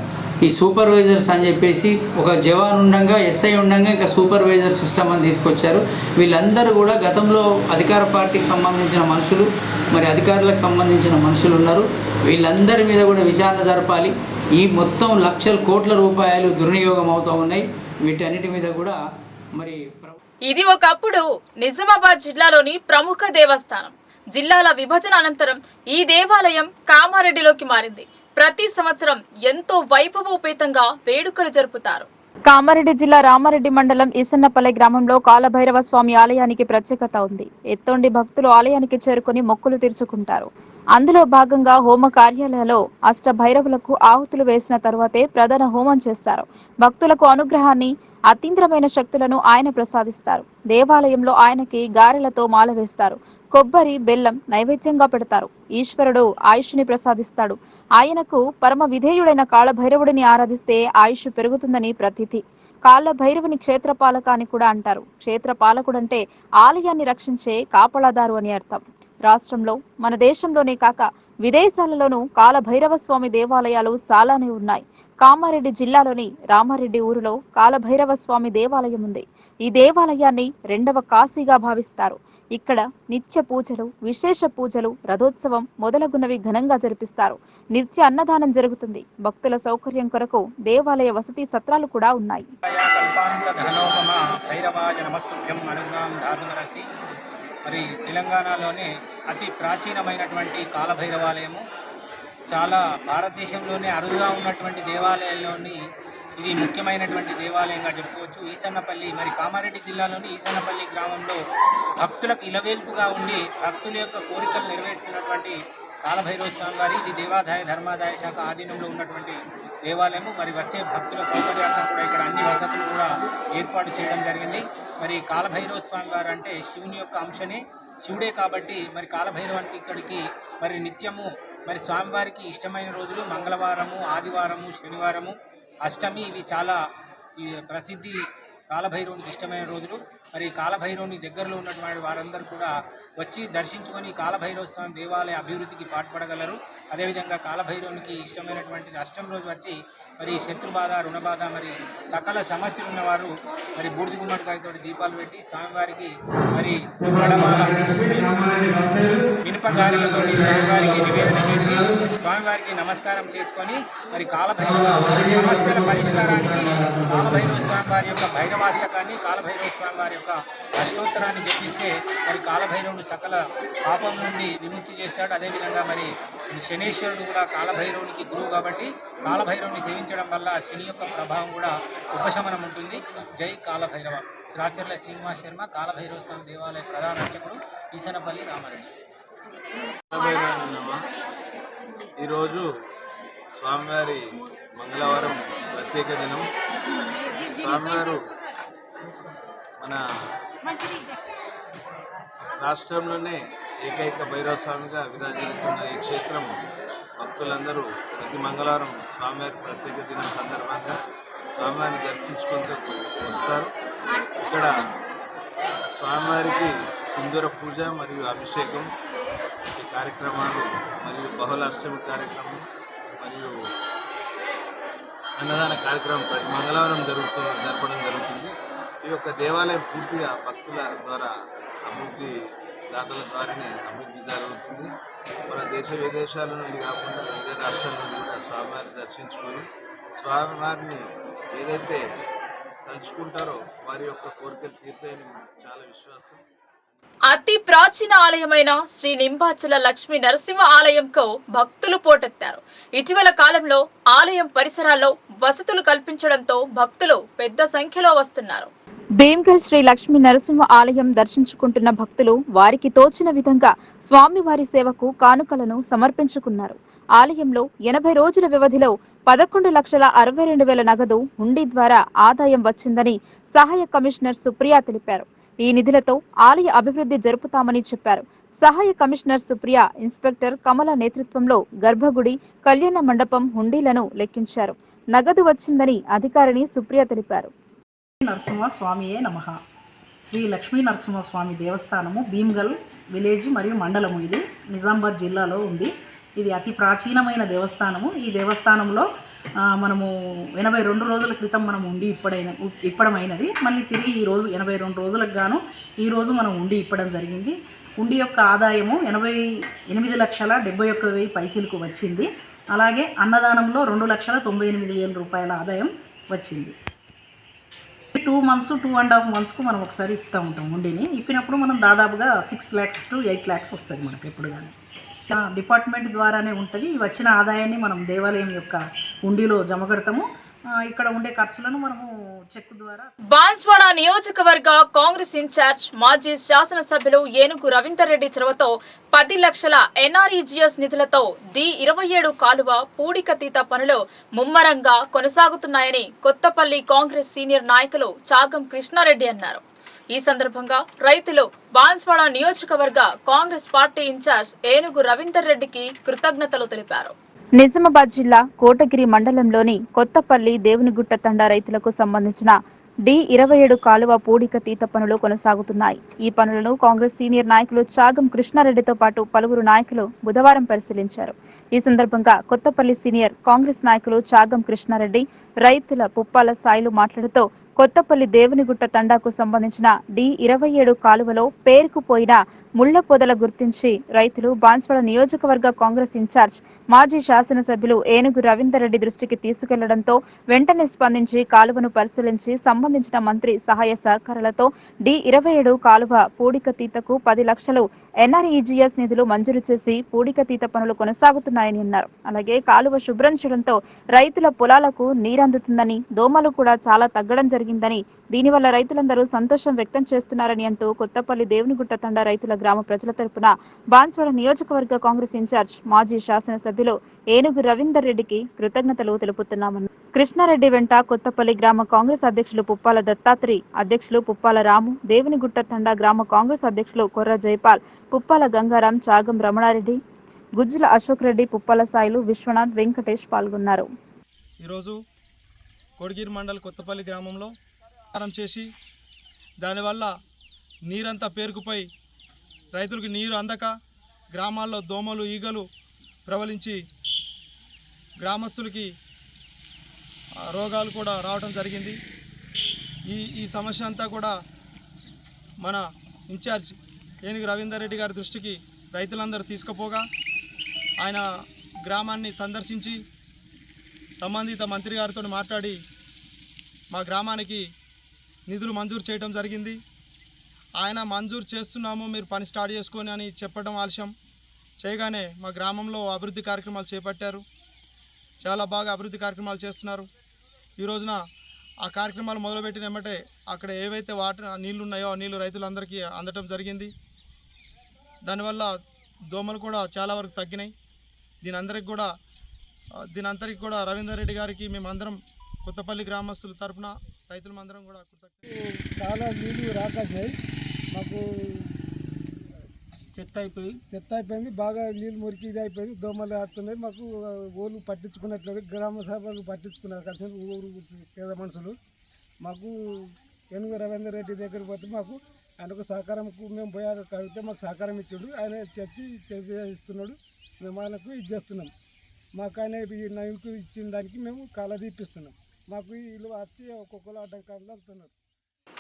ఈ సూపర్వైజర్స్ అని చెప్పేసి ఒక జవాన్ ఉండగా, ఎస్ఐ ఉండగా ఇంకా సూపర్వైజర్ సిస్టమ్ అని తీసుకొచ్చారు. వీళ్ళందరూ కూడా గతంలో అధికార పార్టీకి సంబంధించిన మనుషులు, మరి అధికారులకు సంబంధించిన మనుషులు ఉన్నారు. వీళ్ళందరి మీద కూడా విచారణ జరపాలి. ఈ మొత్తం లక్షల కోట్ల రూపాయలు దుర్వినియోగం అవుతూ ఉన్నాయి. వీటన్నిటి మీద కూడా మరి ఇది ఒకప్పుడు నిజామాబాద్ జిల్లాలోని ప్రముఖ దేవస్థానం. జిల్లాల విభజన అనంతరం ఈ దేవాలయం కామారెడ్డిలోకి మారింది. ప్రతి సంవత్సరం ఎంతో వైభవోపేతంగా వేడుకలు జరుపుతారు. కామారెడ్డి జిల్లా రామారెడ్డి మండలం ఈసన్నపల్లె గ్రామంలో కాలభైరవ స్వామి ఆలయానికి ప్రత్యేకత ఉంది. ఎత్తోండి భక్తులు ఆలయానికి చేరుకుని మొక్కులు తీర్చుకుంటారు. అందులో భాగంగా హోమ కార్యాలయాల్లో అష్టభైరవులకు ఆహుతులు వేసిన తరువాతే ప్రధాన హోమం చేస్తారు. భక్తులకు అనుగ్రహాన్ని, అతీంద్రమైన శక్తులను ఆయన ప్రసాదిస్తారు. దేవాలయంలో ఆయనకి గారెలతో మాల వేస్తారు. కొబ్బరి, బెల్లం నైవేద్యంగా పెడతారు. ఈశ్వరుడు ఆయుష్ని ప్రసాదిస్తాడు. ఆయనకు పరమ విధేయుడైన కాళభైరవుడిని ఆరాధిస్తే ఆయుష్ పెరుగుతుందని ప్రతీతి. కాళభైరవుని క్షేత్రపాలక అని కూడా అంటారు. క్షేత్రపాలకుడంటే ఆలయాన్ని రక్షించే కాపలాదారు అని అర్థం. రాష్ట్రంలో, మన దేశంలోనే కాక విదేశాలలోనూ కాళభైరవ స్వామి దేవాలయాలు చాలానే ఉన్నాయి. కామారెడ్డి జిల్లాలోని రామారెడ్డి ఊరిలో కాళభైరవ స్వామి దేవాలయం ఉంది. ఈ దేవాలయాన్ని 2వ కాశీగా భావిస్తారు. ఇక్కడ నిత్య పూజలు, విశేష పూజలు, రథోత్సవం మొదలగున్నవి ఘనంగా జరిపిస్తారు. నిత్య అన్నదానం జరుగుతుంది. భక్తుల సౌకర్యం కొరకు దేవాలయ వసతి సత్రాలు కూడా ఉన్నాయి. మరి తెలంగాణలోనే అతి ప్రాచీనమైనటువంటి కాలభైరవాలయము, చాలా భారతదేశంలోనే అరుదుగా ఉన్నటువంటి దేవాలయాల్లోని ఇది ముఖ్యమైనటువంటి దేవాలయంగా చెప్పుకోవచ్చు. ఈసన్నపల్లి, మరి కామారెడ్డి జిల్లాలోని ఈసన్నపల్లి గ్రామంలో భక్తులకు ఇలవేల్పుగా ఉండి భక్తుల యొక్క కోరికలు నెరవేరుస్తున్నటువంటి కాలభైరవ స్వామి వారి ఇది దేవాదాయ ధర్మాదాయ శాఖ ఆధీనంలో ఉన్నటువంటి దేవాలయము. మరి వచ్చే భక్తుల సౌకర్యార్థం కూడా ఇక్కడ అన్ని వసతులు కూడా ఏర్పాటు చేయడం జరిగింది. మరి కాలభైరవ స్వామి వారు అంటే శివుని యొక్క అంశనే, శివుడే కాబట్టి మరి కాలభైరవానికి ఇక్కడికి మరి నిత్యము మరి స్వామివారికి ఇష్టమైన రోజులు మంగళవారము, ఆదివారము, శనివారము, అష్టమి, ఇవి చాలా ప్రసిద్ధి కాలభైరవునికి ఇష్టమైన రోజులు. మరి కాలభైరవుని దగ్గరలో ఉన్నటువంటి వారందరూ కూడా వచ్చి దర్శించుకొని కాలభైరవ స్వామి దేవాలయ అభివృద్ధికి పాటుపడగలరు. అదేవిధంగా కాలభైరవునికి ఇష్టమైనటువంటి అష్టమి రోజు వచ్చి మరి శత్రుబాధ రుణబాధ మరి సకల సమస్యలు ఉన్నవారు మరి బూడిద గుమ్మడికాయతో దీపాలు పెట్టి స్వామివారికి మరి గడమాల మినపగారెలతోటి స్వామివారికి నివేదన చేసి స్వామివారికి నమస్కారం చేసుకొని మరి కాలభైరవ సమస్యల పరిష్కారానికి కాలభైరవ స్వామివారి యొక్క భైరవాష్టకాన్ని కాలభైరవ స్వామివారి యొక్క అష్టోత్తరాన్ని జపిస్తే మరి కాలభైరవుడు సకల పాపం నుండి విముక్తి చేస్తాడు. అదేవిధంగా మరి శనేశ్వరుడు కూడా కాలభైరవునికి గురువు కాబట్టి కాలభైరవుని సేవించడం వల్ల శని యొక్క ప్రభావం కూడా ఉపశమనం ఉంటుంది. జై కాలభైరవ. శ్రాచర్ల శ్రీనివాస్ శర్మ, కాలభైరవ స్వామి దేవాలయ ప్రధాన అర్చకుడు, ఈసనపల్లి రామారెడ్డి. ఈరోజు స్వామివారి మంగళవారం ప్రత్యేక దినం. స్వామివారు మన రాష్ట్రంలోనే ఏకైక భైరవ స్వామిగా విరాజిల్లుతున్న ఈ క్షేత్రం భక్తులందరూ ప్రతి మంగళవారం స్వామివారి ప్రత్యేక దినం సందర్భంగా స్వామివారిని దర్శించుకుంటూ వస్తారు. ఇక్కడ స్వామివారికి సింధూర పూజ మరియు అభిషేకం ఈ కార్యక్రమాలు మరియు బహుళాష్టమి కార్యక్రమం మరియు అన్నదాన కార్యక్రమం ప్రతి మంగళవారం జరపడం జరుగుతుంది. ఈ యొక్క దేవాలయం పూర్తిగా భక్తుల ద్వారా అభివృద్ధి దాతల ద్వారానే అభివృద్ధి జరుగుతుంది. మన దేశ విదేశాల నుండి కాకుండా వేరే రాష్ట్రాల నుండి కూడా స్వామివారిని దర్శించుకొని స్వామివారిని ఏదైతే తలుచుకుంటారో వారి యొక్క కోరికలు తీర్తాయని చాలా విశ్వాసం. అతి ప్రాచీన ఆలయమైన శ్రీ నింబాచల లక్ష్మీ నరసింహ ఆలయంకు భక్తులు పోటెత్తారు. ఇటీవల కాలంలో ఆలయం పరిసరాల్లో వసతులు కల్పించడంతో భక్తులు పెద్ద సంఖ్యలో వస్తున్నారు. భీమ్గల్ శ్రీ లక్ష్మీ నరసింహ ఆలయం దర్శించుకుంటున్న భక్తులు వారికి తోచిన విధంగా స్వామివారి సేవకు కానుకలను సమర్పించుకున్నారు. ఆలయంలో 80 రోజుల వ్యవధిలో 11,62,000 నగదు హుండీ ద్వారా ఆదాయం వచ్చిందని సహాయ కమిషనర్ సుప్రియా తెలిపారు. ఈ నిధులతో ఆలయ అభివృద్ధి జరుపుతామని చెప్పారు. సహాయ కమిషనర్ సుప్రియా ఇన్స్పెక్టర్ కమల నేతృత్వంలో గర్భగుడి, కళ్యాణ మండపం హుండీలను లెక్కించారు. నగదు వచ్చిందని అధికారిని సుప్రియా తెలిపారు. నరసింహస్వామియే నమః. శ్రీ లక్ష్మీ నరసింహస్వామి దేవస్థానము భీమ్గల్ విలేజ్ మరియు మండలము ఇది నిజామాబాద్ జిల్లాలో ఉంది. ఇది అతి ప్రాచీనమైన దేవస్థానము. ఈ దేవస్థానంలో మనము 82 రోజుల క్రితం మనం ఉండి ఇప్పడమైనది. మళ్ళీ తిరిగి ఈరోజు 82 రోజులకు గాను ఈరోజు మనం ఉండి ఇప్పడం జరిగింది. ఉండి యొక్క ఆదాయము 88,71,000 పైసలకు వచ్చింది. అలాగే అన్నదానంలో 2,98,000 రూపాయల ఆదాయం వచ్చింది. 2 months 2.5 monthsకు మనం ఒకసారి ఇప్పుతూ ఉంటాం. ఉండిని ఇప్పినప్పుడు మనం దాదాపుగా 6 lakhs to 8 lakhs వస్తుంది మనకు ఎప్పుడు కానీ. డిపార్ట్మెంట్ ద్వారానే ఉంటుంది. వచ్చిన ఆదాయాన్ని మనం దేవాలయం యొక్క ఉండిలో జమ కడతాము. ఇక్కడ ఉండే ఖర్చులను మనము చెక్ ద్వారా. బాన్స్వాడ నియోజకవర్గ కాంగ్రెస్ ఇన్ఛార్జ్ మాజీ శాసనసభ్యులు ఏనుగు రవీందర్ రెడ్డి చొరవతో 10 లక్షల ఎన్ఆర్ఈజీఎస్ నిధులతో D27 కాలువ పూడికతీత పనులు ముమ్మరంగా కొనసాగుతున్నాయని కొత్తపల్లి కాంగ్రెస్ సీనియర్ నాయకులు చాగం కృష్ణారెడ్డి అన్నారు. ఈ సందర్భంగా రైతులు బాన్స్వాడ నియోజకవర్గ కాంగ్రెస్ పార్టీ ఇన్ఛార్జ్ ఏనుగు రవీందర్ రెడ్డికి కృతజ్ఞతలు తెలిపారు. నిజామాబాద్ జిల్లా కోటగిరి మండలంలోని కొత్తపల్లి దేవునిగుట్ట తండా రైతులకు సంబంధించిన D27 కాలువ పూడికతీత పనులు కొనసాగుతున్నాయి. ఈ పనులను కాంగ్రెస్ సీనియర్ నాయకులు చాగం కృష్ణారెడ్డితో పాటు పలువురు నాయకులు బుధవారం పరిశీలించారు. ఈ సందర్భంగా కొత్తపల్లి సీనియర్ కాంగ్రెస్ నాయకులు చాగం కృష్ణారెడ్డి, రైతుల పుప్పాల సాయిలు మాట్లాడుతూ కొత్తపల్లి దేవునిగుట్ట తండాకు సంబంధించిన D27 కాలువలో పేరుకుపోయిన ముళ్ల పొదల గుర్తించి రైతులు బాన్స్వాడ నియోజకవర్గ కాంగ్రెస్ ఇన్ఛార్జ్ మాజీ శాసనసభ్యులు ఏనుగు రవీందర్ రెడ్డి దృష్టికి తీసుకెళ్లడంతో వెంటనే స్పందించి కాలువను పరిశీలించి సంబంధించిన మంత్రి సహాయ సహకారాలతో D27 కాలువ పూడికతీతకు 10 లక్షలు ఎన్ఆర్ఈజీఎస్ నిధులు మంజూరు చేసి పూడికతీత పనులు కొనసాగుతున్నాయని అన్నారు. అలాగే కాలువ శుభ్రం చేయడంతో రైతుల పొలాలకు నీరందుతుందని, దోమలు కూడా చాలా తగ్గడం జరిగిందని, దీనివల్ల రైతులందరూ సంతోషం వ్యక్తం చేస్తున్నారని అంటూ కొత్తపల్లి దేవునిగుట్ట తండా రైతుల గ్రామ ప్రజల తరపున బాన్స్వాడ నియోజకవర్గ కాంగ్రెస్ ఇన్ఛార్జ్ మాజీ శాసనసభ్యులు ఏనుగు రవీందర్ రెడ్డికి కృతజ్ఞతలు తెలుపుతున్నామన్నారు. కృష్ణారెడ్డి వెంట కొత్తపల్లి గ్రామ కాంగ్రెస్ అధ్యక్షులు పుప్పాల దత్తాత్రి, అధ్యక్షులు పుప్పాల రాము, దేవునిగుట్ట తండా గ్రామ కాంగ్రెస్ అధ్యక్షులు కొర్ర జైపాల్, పుప్పాల గంగారాం, చాగం రమణారెడ్డి, గుజ్జుల అశోక్ రెడ్డి, పుప్పాల సాయిలు, విశ్వనాథ్, వెంకటేష్ పాల్గొన్నారు. ఈరోజు కోటగిరి మండల్ కొత్తపల్లి గ్రామంలో చేసి దానివల్ల నీరంతా పేరుకుపోయి రైతులకు నీరు అందక గ్రామాల్లో దోమలు, ఈగలు ప్రబలించి గ్రామస్తులకి రోగాలు కూడా రావడం జరిగింది. ఈ సమస్య అంతా కూడా మన ఇన్ఛార్జ్ ఏనుగు రవీందర్ రెడ్డి గారి దృష్టికి రైతులందరూ తీసుకుపోగా ఆయన గ్రామాన్ని సందర్శించి సంబంధిత మంత్రి గారితో మాట్లాడి మా గ్రామానికి నిధులు మంజూరు చేయడం జరిగింది. ఆయన మంజూరు చేస్తున్నాము, మీరు పని స్టార్ట్ చేసుకొని అని చెప్పడం ఆలస్యం చేయగానే మా గ్రామంలో అభివృద్ధి కార్యక్రమాలు చేపట్టారు. చాలా బాగా అభివృద్ధి కార్యక్రమాలు చేస్తున్నారు. ఈ రోజున ఆ కార్యక్రమాలు మొదలుపెట్టిన వెంబటే అక్కడ ఏవైతే నీళ్లు ఉన్నాయో ఆ నీళ్లు రైతులందరికీ అందటం జరిగింది. దానివల్ల దోమలు కూడా చాలా వరకు తగ్గినాయి. దీని అంతరికి కూడా రవీందర్ రెడ్డి గారికి మేమందరం కొత్తపల్లి గ్రామస్తుల తరఫున రైతులందరం కూడా చాలా నీళ్ళు రాకాసినాయి. మాకు చెత్త అయిపోయింది. బాగా నీళ్ళు మురికి ఇది అయిపోయింది. దోమలు ఆడుతున్నాయి. మాకు ఊళ్ళు పట్టించుకున్నట్లేదు. గ్రామ సభలు పట్టించుకున్నారు కలిసి ఊరు పేద మనుషులు. మాకు ఏనుగు రవీందర్ రెడ్డి దగ్గరికి పోతే మాకు ఆయనకు సహకారంకు మేము పోయాక కలిగితే మాకు సహకారం ఇచ్చాడు. ఆయన ఇస్తున్నాడు. మేము ఆయనకు ఇది చేస్తున్నాం. మాకు ఆయన నైన్కు ఇచ్చిన దానికి మేము కాల తీపిస్తున్నాం. మాకు వీళ్ళు వచ్చి ఒక్కొక్కరు అడ్డంకాలు అవుతున్నారు.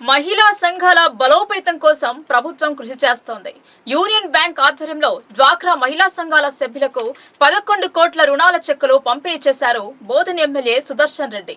మహిళా సంఘాల బలోపేతం కోసం ప్రభుత్వం కృషి చేస్తోంది. యూనియన్ బ్యాంక్ ఆధ్వర్యంలో డ్వాక్రా మహిళా సంఘాల సభ్యులకు 11 కోట్ల రుణాల చెక్కులు పంపిణీ చేశారు బోధన్ ఎమ్మెల్యే సుదర్శన్ రెడ్డి.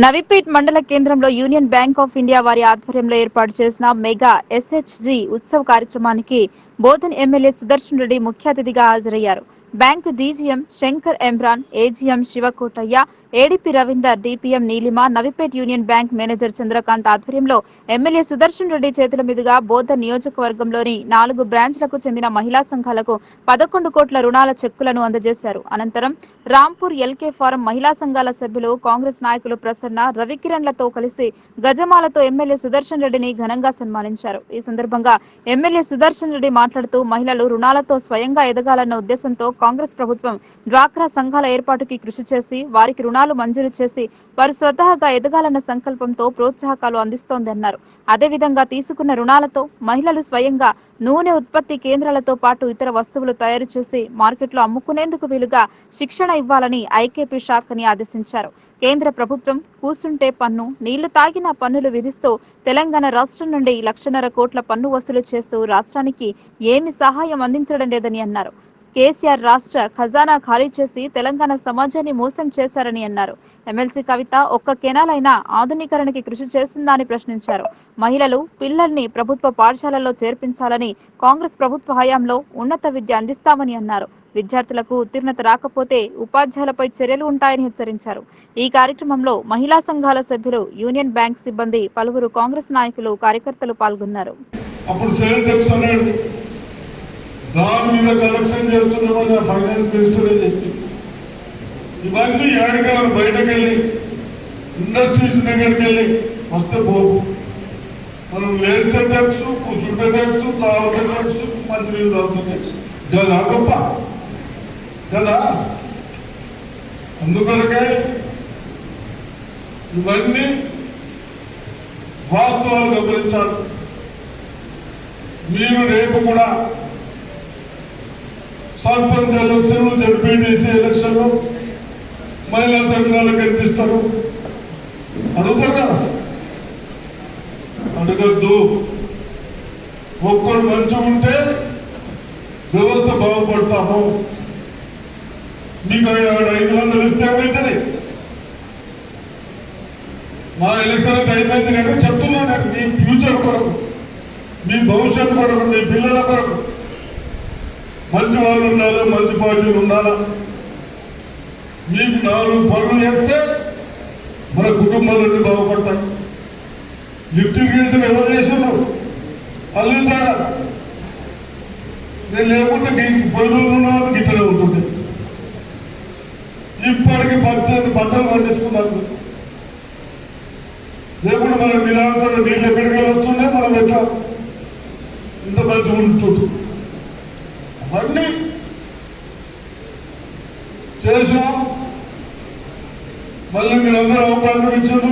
నవీపేట్ మండల కేంద్రంలో యూనియన్ బ్యాంక్ ఆఫ్ ఇండియా వారి ఆధ్వర్యంలో ఏర్పాటు చేసిన మెగా SHG ఉత్సవ్ కార్యక్రమానికి బోధన్ ఎమ్మెల్యే సుదర్శన్ రెడ్డి ముఖ్య అతిథిగా హాజరయ్యారు. Bank DGM Shankar Imran, AGM Sivakotaiah, ADP Ravinder, DPM Neelima, Navipet union bank manager Chandrakant ఆధ్వర్యంలో ఎమ్మెల్యే సుదర్శన్ రెడ్డి చేతుల మీదుగా బోధన్ నియోజకవర్గంలోని 4 బ్రాంచ్లకు చెందిన మహిళా సంఘాలకు 11 కోట్ల రుణాల చెక్కులను అందజేశారు. అనంతరం రాంపూర్ LK ఫారం మహిళా సంఘాల సభ్యులు, కాంగ్రెస్ నాయకులు ప్రసన్న, రవికిరణ్లతో కలిసి గజమాలతో ఎమ్మెల్యే సుదర్శన్ రెడ్డిని ఘనంగా సన్మానించారు. ఈ సందర్భంగా ఎమ్మెల్యే సుదర్శన్ రెడ్డి మాట్లాడుతూ మహిళలు రుణాలతో స్వయంగా ఎదగాలన్న ఉద్దేశంతో కాంగ్రెస్ ప్రభుత్వం డ్వాక్రా సంఘాల ఏర్పాటుకి కృషి చేసి వారికి రుణాలు మంజూరు చేసి వారు స్వతహాగా ఎదగాలన్న సంకల్పంతో ప్రోత్సాహకాలు అందిస్తోందన్నారు. అదేవిధంగా తీసుకున్న రుణాలతో మహిళలు స్వయంగా నూనె ఉత్పత్తి కేంద్రాలతో పాటు ఇతర వస్తువులు తయారు చేసి మార్కెట్లో అమ్ముకునేందుకు వీలుగా శిక్షణ ఇవ్వాలని ఐకేపీ శాఖని ఆదేశించారు. కేంద్ర ప్రభుత్వం కూసుంటే పన్ను, నీళ్లు తాగిన పన్నులు విధిస్తూ తెలంగాణ రాష్ట్రం నుండి 1,50,000 కోట్ల పన్ను వసూలు చేస్తూ రాష్ట్రానికి ఏమి సహాయం అందించడం లేదని అన్నారు. కేసీఆర్ రాష్ట్ర ఖజానా ఖాళీ చేసి తెలంగాణ సమాజాన్ని మోసం చేశారని అన్నారు. ఎమ్మెల్సీ కవిత ఒక్క కెనాలైనా ఆధునీకరణకి కృషి చేసిందా అని ప్రశ్నించారు. మహిళలు, పిల్లల్ని ప్రభుత్వ పాఠశాలల్లో చేర్పించాలని, కాంగ్రెస్ ప్రభుత్వ హయాంలో ఉన్నత విద్య అందిస్తామని అన్నారు. విద్యార్థులకు ఉత్తీర్ణత రాకపోతే ఉపాధ్యాయులపై చర్యలు ఉంటాయని హెచ్చరించారు. ఈ కార్యక్రమంలో మహిళా సంఘాల సభ్యులు, యూనియన్ బ్యాంక్ సిబ్బంది, పలువురు కాంగ్రెస్ నాయకులు, కార్యకర్తలు పాల్గొన్నారు. దాని మీద కలెక్షన్ చేస్తున్నామని ఫైనాన్స్ మినిస్టర్ చెప్పి ఇవన్నీ ఏడకెళ్ళి బయటకు వెళ్ళి ఇండస్ట్రీస్ దగ్గరికి వెళ్ళి వస్తే పోవు. మనం లేత ట్యాక్స్, కూర్చుంటే ట్యాక్స్, తాగుతే ట్యాక్స్, మంచినీళ్ళు తాగుతే ట్యాక్స్ కదా గొప్ప కదా. అందుకనకే ఇవన్నీ వాస్తవాలు గమనించాలి. మీరు రేపు కూడా సర్పంచ్ ఎలక్షన్లు, జడ్పీటీసీ ఎలక్షన్లు మహిళా సంఘాలకు ఎంత ఇస్తారు అడుగుతారు కదా. అడగద్దు. ఒక్కడు మంచిగా ఉంటే వ్యవస్థ బాగుపడతాము. మీకు 500 ఇస్తే ఏమవుతుంది? మా ఎలక్షన్ అయిపోయింది కానీ చెప్తున్నాను, మీ ఫ్యూచర్ కొరకు, మీ భవిష్యత్తు కొరకు, మీ పిల్లల కొరకు మంచి వాళ్ళు ఉండాలి, మంచి పార్టీలు ఉండాలా. మీకు 4 పనులు చేస్తే మన కుటుంబాలన్నీ బాగుపడతాయి. లిఫ్ట్ ఇరిగేషన్ ఎవరు చేసినారు? అల్లిసాగా. నేను లేకుంటే పనులు ఉన్న గిట్టనే ఉంటుంది. ఇప్పటికి 18 పంటలు పండించుకున్నాను. లేకుండా మనం నిరాశలు నీళ్ళు ఎక్కడికి వస్తుండే, మనం ఎట్లా ఇంత మంచిగా ఉంటుంటుంది. అవన్నీ చేసినాం. మళ్ళీ మీరందరూ అవకాశం ఇచ్చారు,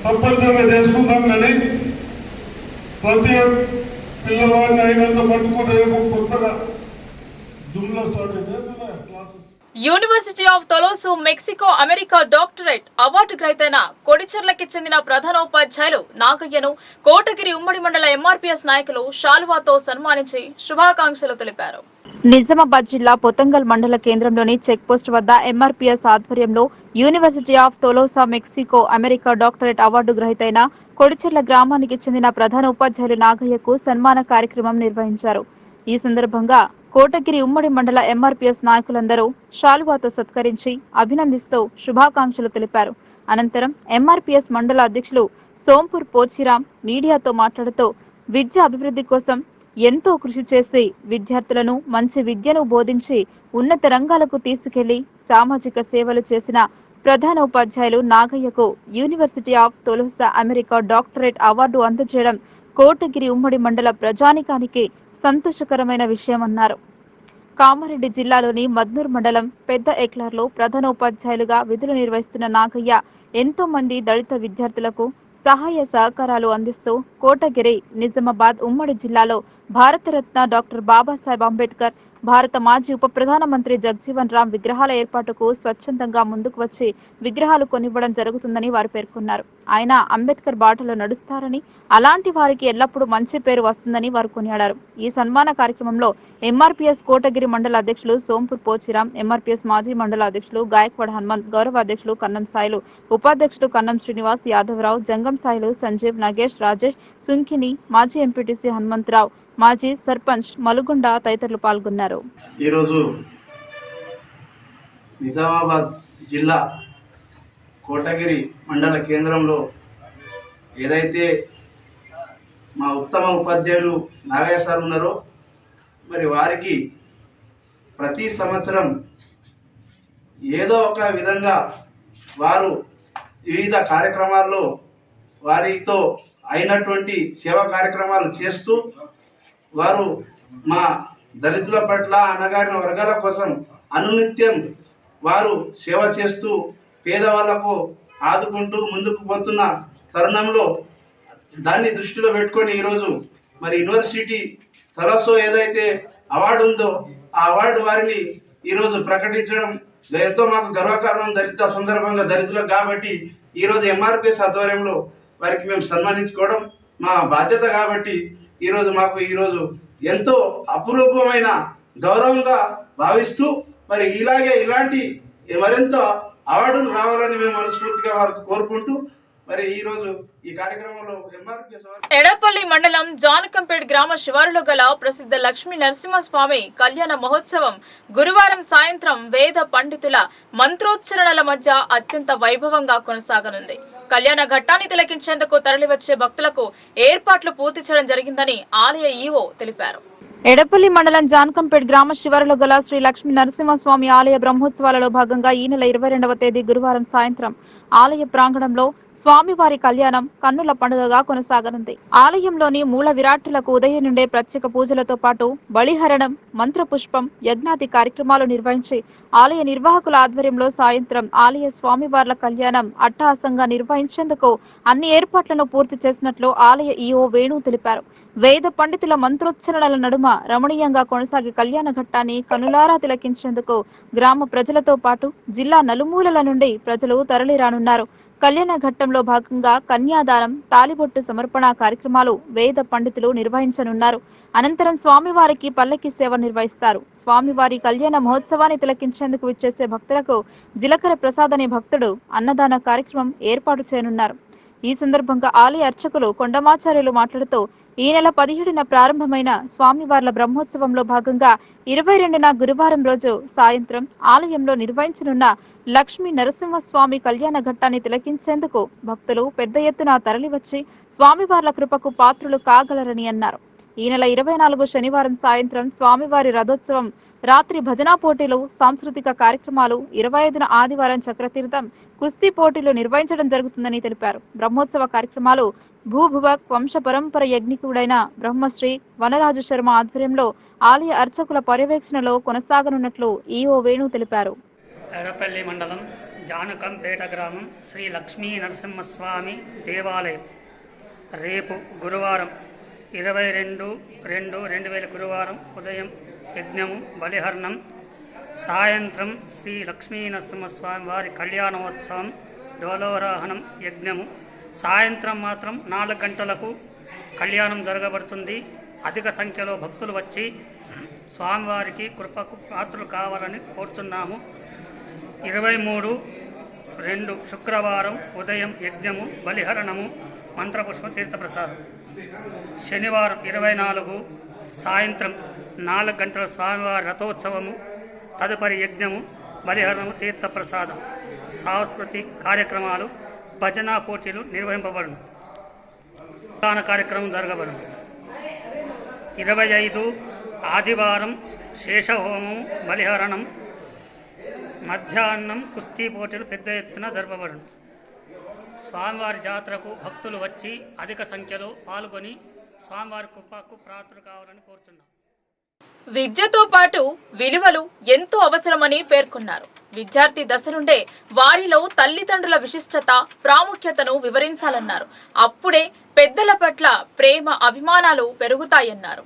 తప్పనిసరిగా చేసుకుందాం. కానీ ప్రతి పిల్లవాడిని అయినంత పట్టుకుని రేపు కొత్తగా జూన్లో స్టార్ట్ అయితే classes. University of Tolosa Mexico America doctorate award గ్రహీతైన కొడిచెర్లకి చెందిన ప్రధానోపాధ్యాయులు నాగయ్యను కోటగిరి ఉమ్మడి మండల ఎంఆర్పీఎస్ నాయకులు షాల్వాతో సన్మానించి శుభాకాంక్షలు తెలిపారు. నిజామాబాద్ జిల్లా పొతంగల్ మండల కేంద్రంలోని చెక్ పోస్ట్ వద్ద ఎంఆర్పీఎస్ ఆధ్వర్యంలో university of Tolosa Mexico America doctorate award గ్రహీతైన కొడిచెర్ల గ్రామానికి చెందిన ప్రధానోపాధ్యాయులు నాగయ్యకు సన్మాన కార్యక్రమం నిర్వహించారు. ఈ సందర్భంగా కోటగిరి ఉమ్మడి మండల ఎంఆర్పీఎస్ నాయకులందరూ షాలువాతో సత్కరించి అభినందిస్తూ శుభాకాంక్షలు తెలిపారు. అనంతరం ఎంఆర్పీఎస్ మండల అధ్యక్షులు సోంపూర్ పోచిరాం మీడియాతో మాట్లాడుతూ విద్య అభివృద్ధి కోసం ఎంతో కృషి చేసి విద్యార్థులను మంచి విద్యను బోధించి ఉన్నత రంగాలకు తీసుకెళ్లి సామాజిక సేవలు చేసిన ప్రధానోపాధ్యాయులు నాగయ్యకు university of Tolosa America doctorate award అందజేయడం కోటగిరి ఉమ్మడి మండల ప్రజానికానికి సంతోషకరమైన విషయమన్నారు. కామారెడ్డి జిల్లాలోని మద్నూర్ మండలం పెద్ద ఎక్లార్లో ప్రధానోపాధ్యాయులుగా విధులు నిర్వహిస్తున్న నాగయ్య ఎంతో మంది దళిత విద్యార్థులకు సహాయ సహకారాలు అందిస్తూ కోటగిరి, నిజామాబాద్ ఉమ్మడి జిల్లాలో భారతరత్న డాక్టర్ బాబాసాహెబ్ అంబేద్కర్, భారత మాజీ ఉప ప్రధానమంత్రి జగ్జీవన్ రామ్ విగ్రహాల ఏర్పాటుకు స్వచ్ఛందంగా ముందుకు వచ్చి విగ్రహాలు కొనివ్వడం జరుగుతుందని వారు పేర్కొన్నారు. ఆయన అంబేద్కర్ బాటలో నడుస్తారని, అలాంటి వారికి ఎల్లప్పుడూ మంచి పేరు వస్తుందని వారు కొనియాడారు. ఈ సన్మాన కార్యక్రమంలో ఎంఆర్పీఎస్ కోటగిరి మండల అధ్యక్షులు సోంపూర్ పోచిరాం, ఎంఆర్పీఎస్ మాజీ మండల అధ్యక్షులు గాయక్వాడ్ హనుమంత్, గౌరవ అధ్యక్షులు కన్నం సాయిలు, ఉపాధ్యక్షులు కన్నం శ్రీనివాస్, యాదవరావు, జంగం సాయిలు, సంజీవ్, నగేష్, రాజేష్, సుంకిని, మాజీ ఎంపీటీసీ హనుమంతరావు, మాజీ సర్పంచ్ మలుగుండ తదితరులు పాల్గొన్నారు. ఈరోజు నిజామాబాద్ జిల్లా కోటగిరి మండల కేంద్రంలో ఏదైతే మా ఉత్తమ ఉపాధ్యాయులు నాగయ్య సార్ ఉన్నారో మరి వారికి ప్రతి సంవత్సరం ఏదో ఒక విధంగా వారు వివిధ కార్యక్రమాల్లో వారితో అయినటువంటి సేవా కార్యక్రమాలు చేస్తూ వారు మా దళితుల పట్ల, అణగారిన వర్గాల కోసం అనునిత్యం వారు సేవ చేస్తూ పేదవాళ్లకు ఆదుకుంటూ ముందుకు పోతున్న తరుణంలో దాన్ని దృష్టిలో పెట్టుకొని ఈరోజు మరి యూనివర్సిటీ తొలోసా ఏదైతే అవార్డు ఉందో ఆ అవార్డు వారిని ఈరోజు ప్రకటించడం ఎంతో మాకు గర్వకారణం. దళిత సందర్భంగా దళితులకు కాబట్టి ఈరోజు ఎంఆర్పీఎస్ ఆధ్వర్యంలో వారికి మేము సన్మానించుకోవడం మా బాధ్యత కాబట్టి ఈరోజు ఎంతో అపురూపమైన గౌరవంగా భావిస్తూ మరి ఇలాంటి మరింత అవార్డులు రావాలని మేము మనస్ఫూర్తిగా వారికి కోరుకుంటూ మరి ఈరోజు ఈ కార్యక్రమంలో ఎడపల్లి మండలం జానకంపేట్ గ్రామ శివారులో గల ప్రసిద్ధ లక్ష్మీ నరసింహస్వామి కళ్యాణ మహోత్సవం గురువారం సాయంత్రం వేద పండితుల మంత్రోచ్చరణల మధ్య అత్యంత వైభవంగా కొనసాగనుంది. కళ్యాణ ఘట్టాన్ని తిలకించేందుకు తరలివచ్చే భక్తులకు ఏర్పాట్లు పూర్తి చేయడం జరిగిందని ఆలయ ఈవో తెలిపారు. ఎడపల్లి మండలం జానకంపేట్ గ్రామ శివారులో గల శ్రీ లక్ష్మీ నరసింహస్వామి ఆలయ బ్రహ్మోత్సవాలలో భాగంగా ఈ నెల 22వ తేదీ గురువారం సాయంత్రం ఆలయ ప్రాంగణంలో స్వామివారి కళ్యాణం కన్నుల పండుగగా కొనసాగనుంది. ఆలయంలోని మూల విరాట్టులకు ఉదయం నుండే ప్రత్యేక పూజలతో పాటు బలిహరణం, మంత్రపుష్పం, యజ్ఞాది కార్యక్రమాలు నిర్వహించి ఆలయ నిర్వాహకుల ఆధ్వర్యంలో సాయంత్రం ఆలయ స్వామివార్ల కళ్యాణం అట్టహాసంగా నిర్వహించేందుకు అన్ని ఏర్పాట్లను పూర్తి చేసినట్లు ఆలయ ఈఓ వేణు తెలిపారు. వేద పండితుల మంత్రోచ్చరణల నడుమ రమణీయంగా కొనసాగే కళ్యాణ ఘట్టాన్ని కనులారా తిలకించేందుకు గ్రామ ప్రజలతో పాటు జిల్లా నలుమూలల నుండి ప్రజలు తరలిరానున్నారు. కళ్యాణ ఘట్టంలో భాగంగా కన్యాదానం, తాలిబొట్టు సమర్పణ కార్యక్రమాలు వేద పండితులు నిర్వహించనున్నారు. అనంతరం స్వామివారికి పల్లకి సేవ నిర్వహిస్తారు. స్వామివారి కళ్యాణ మహోత్సవాన్ని తిలకించేందుకు విచ్చేసే భక్తులకు జీలకర్ర ప్రసాద్ అనే భక్తుడు అన్నదాన కార్యక్రమం ఏర్పాటు చేయనున్నారు. ఈ సందర్భంగా ఆలయ అర్చకులు కొండమాచార్యులు మాట్లాడుతూ ఈ నెల 17న ప్రారంభమైన స్వామివార్ల బ్రహ్మోత్సవంలో భాగంగా 22న గురువారం రోజు సాయంత్రం ఆలయంలో నిర్వహించనున్న లక్ష్మీ నరసింహస్వామి కళ్యాణ ఘట్టాన్ని తిలకించేందుకు భక్తులు పెద్ద ఎత్తున తరలివచ్చి స్వామివార్ల కృపకు పాత్రులు కాగలరని అన్నారు. ఈ నెల 24 శనివారం సాయంత్రం స్వామివారి రథోత్సవం, రాత్రి భజనా పోటీలు, సాంస్కృతిక కార్యక్రమాలు, 25న ఆదివారం చక్రతీర్థం, కుస్తీ పోటీలు నిర్వహించడం జరుగుతుందని తెలిపారు. బ్రహ్మోత్సవ కార్యక్రమాలు భూభువక్ వంశ పరంపర యజ్ఞికుడైన బ్రహ్మశ్రీ వనరాజు శర్మ ఆధ్వర్యంలో ఆలయ అర్చకుల పర్యవేక్షణలో కొనసాగనున్నట్లు ఈఓ వేణు తెలిపారు. ఎడపల్లి మండలం జానకంపేట గ్రామం శ్రీ లక్ష్మీ నరసింహస్వామి దేవాలయం రేపు గురువారం 22/2/2000 గురువారం ఉదయం యజ్ఞము, బలిహరణం, సాయంత్రం శ్రీ లక్ష్మీ నరసింహస్వామి వారి కళ్యాణోత్సవం డోలోరాహనం యజ్ఞము సాయంత్రం మాత్రం 4 గంటలకు కళ్యాణం జరగబడుతుంది. అధిక సంఖ్యలో భక్తులు వచ్చి స్వామివారికి కృపకు పాత్రలు కావాలని కోరుతున్నాము. 23/2 శుక్రవారం ఉదయం యజ్ఞము, బలిహరణము, మంత్రపుష్ప తీర్థప్రసాదం. శనివారం 24 సాయంత్రం 4 గంటల స్వామివారి రథోత్సవము, తదుపరి యజ్ఞము, బలిహరణము, తీర్థప్రసాదం. సాంస్కృతిక కార్యక్రమాలు, భజన పోటీలు నిర్వహింపబడును. ప్రధాన కార్యక్రమం జరగబడును. 25 ఆదివారం శేషహోమం, బలిహరణం, మధ్యాహ్నం కుస్తీ పోటీలు పెద్ద ఎత్తున జరపబడును. స్వామివారి జాతరకు భక్తులు వచ్చి అధిక సంఖ్యలో పాల్గొని స్వామివారి కృపకు పాత్రలు కావాలని కోరుతున్నాం. విద్యతో పాటు విలువలు ఎంతో అవసరమని పేర్కొన్నారు. విద్యార్థి దశ నుండే వారిలో తల్లిదండ్రుల విశిష్టత, ప్రాముఖ్యతను వివరించాలన్నారు. అప్పుడే పెద్దల పట్ల ప్రేమ, అభిమానాలు పెరుగుతాయన్నారు.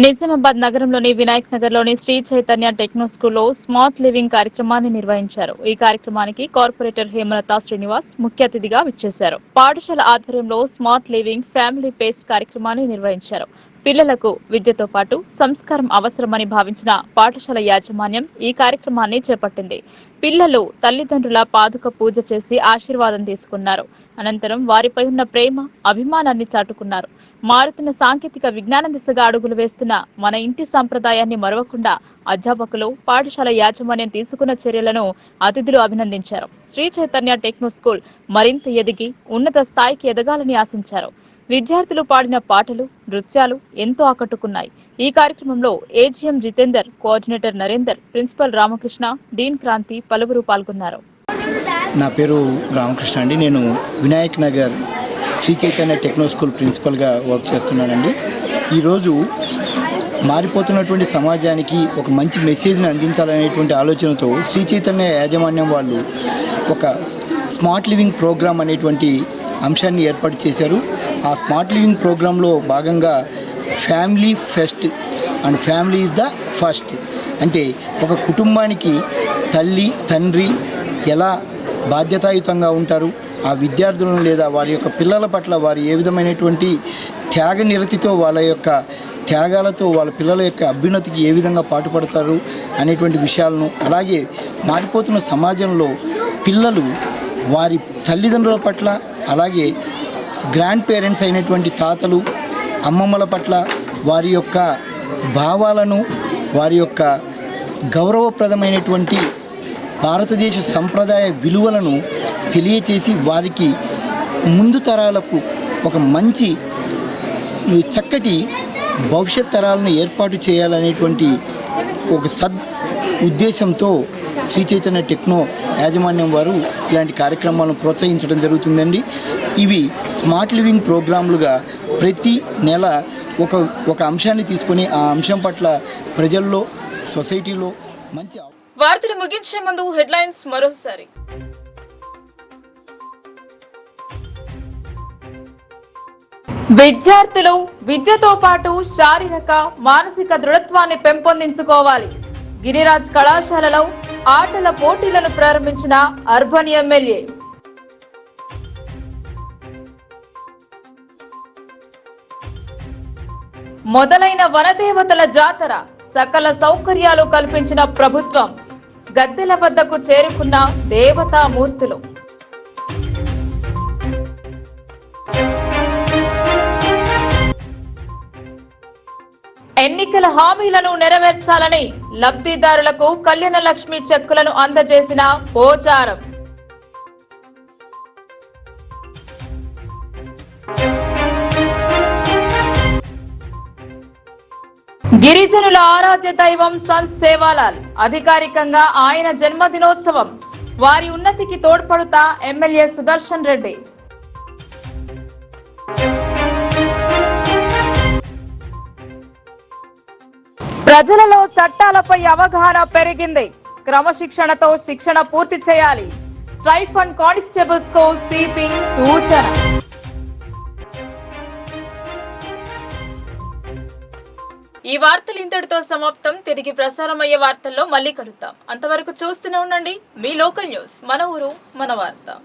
నిజామాబాద్ నగరంలోని వినాయక్ నగర్లోని శ్రీ చైతన్య టెక్నో స్కూల్లో స్మార్ట్ లివింగ్ కార్యక్రమాన్ని నిర్వహించారు. ఈ కార్యక్రమానికి కార్పొరేటర్ హేమలత శ్రీనివాస్ ముఖ్య అతిథిగా విచ్చేశారు. పాఠశాల ఆధ్వర్యంలో స్మార్ట్ లివింగ్ ఫ్యామిలీ పేస్ట్ కార్యక్రమాన్ని నిర్వహించారు. పిల్లలకు విద్యతో పాటు సంస్కారం అవసరమని భావించిన పాఠశాల యాజమాన్యం ఈ కార్యక్రమాన్ని చేపట్టింది. పిల్లలు తల్లిదండ్రుల పాదుక పూజ చేసి ఆశీర్వాదం తీసుకున్నారు. అనంతరం వారిపై ఉన్న ప్రేమ, అభిమానాన్ని చాటుకున్నారు. మారుతున్న సాంకేతిక విజ్ఞాన దిశగా అడుగులు వేస్తున్న మన ఇంటి సంప్రదాయాన్ని మరవకుండా అధ్యాపకులు, పాఠశాల యాజమాన్యం తీసుకున్న చర్యలను అతిథులు అభినందించారు. శ్రీ చైతన్య టెక్నో స్కూల్ మరింత ఎదిగి ఉన్నత స్థాయికి ఎదగాలని ఆశించారు. విద్యార్థులు పాడిన పాటలు, నృత్యాలు ఎంతో ఆకట్టుకున్నాయి. ఈ కార్యక్రమంలో AGM Jitender, coordinator Narender, principal Ramakrishna, dean Kranti పలువురు పాల్గొన్నారు. నా పేరు రామకృష్ణ అండి. నేను వినాయక్ నగర్ శ్రీ చైతన్య టెక్నో స్కూల్ ప్రిన్సిపల్గా వర్క్ చేస్తున్నానండి. ఈరోజు మారిపోతున్నటువంటి సమాజానికి ఒక మంచి మెసేజ్ని అందించాలనేటువంటి ఆలోచనతో శ్రీ చైతన్య యాజమాన్యం వాళ్ళు ఒక స్మార్ట్ లివింగ్ ప్రోగ్రామ్ అనేటువంటి అంశాన్ని ఏర్పాటు చేశారు. ఆ స్మార్ట్ లివింగ్ ప్రోగ్రాంలో భాగంగా family first and family is the first అంటే ఒక కుటుంబానికి తల్లి, తండ్రి ఎలా బాధ్యతాయుతంగా ఉంటారు, ఆ విద్యార్థులను లేదా వారి యొక్క పిల్లల పట్ల వారు ఏ విధమైనటువంటి త్యాగ నిరతితో వాళ్ళ యొక్క త్యాగాలతో వాళ్ళ పిల్లల యొక్క అభ్యున్నతికి ఏ విధంగా పాటుపడతారు అనేటువంటి విషయాలను, అలాగే మారిపోతున్న సమాజంలో పిల్లలు వారి తల్లిదండ్రుల పట్ల, అలాగే గ్రాండ్ పేరెంట్స్ అయినటువంటి తాతలు, అమ్మమ్మల పట్ల వారి యొక్క భావాలను, వారి యొక్క గౌరవప్రదమైనటువంటి భారతదేశ సంప్రదాయ విలువలను తెలియచేసి వారికి ముందు తరాలకు ఒక మంచి చక్కటి భవిష్యత్ తరాలను ఏర్పాటు చేయాలనేటువంటి ఒక ఉద్దేశంతో శ్రీ చైతన్య టెక్నో యాజమాన్యం వారు ఇలాంటి కార్యక్రమాలను ప్రోత్సహించడం జరుగుతుందండి. ఇవి స్మార్ట్ లివింగ్ ప్రోగ్రాంలుగా ప్రతి నెల ఒక అంశాన్ని తీసుకొని ఆ అంశం పట్ల ప్రజల్లో, సొసైటీలో మంచి వార్తలు ముగించే ముందు హెడ్లైన్స్ మరోసారి. విద్యార్థులు విద్యతో పాటు శారీరక, మానసిక దృఢత్వాన్ని పెంపొందించుకోవాలి. గిరిరాజ్ కళాశాలలో ఆటల పోటీలను ప్రారంభించిన అర్బన్ ఎమ్మెల్యే. మొదలైన వనదేవతల జాతర, సకల సౌకర్యాలు కల్పించిన ప్రభుత్వం. గద్దెల వద్దకు చేరుకున్న దేవతామూర్తులు. ఎన్నికల హామీలను నెరవేర్చాలని లబ్ధిదారులకు కళ్యాణ లక్ష్మి చెక్కులను అందజేసిన పోచారం. గిరిజనుల ఆరాధ్య దైవం సంత్ సేవాలాల్. అధికారికంగా ఆయన జన్మదినోత్సవం. వారి ఉన్నతికి తోడ్పడుతా ఎమ్మెల్యే సుదర్శన్ రెడ్డి. ప్రజలలో చట్టాలపై అవగాహన పెరిగింది. క్రమశిక్షణతో శిక్షణ పూర్తి చేయాలి. స్ట్రైఫండ్ కానిస్టేబుల్స్ కు సిపి సూచన. ఈ వార్తలు ఇంతటితో సమాప్తం. తిరిగి ప్రసారమయ్యే వార్తల్లో మళ్ళీ కలుద్దాం. అంతవరకు చూస్తూనే ఉండండి మీ లోకల్ న్యూస్. మన ఊరు మన వార్త.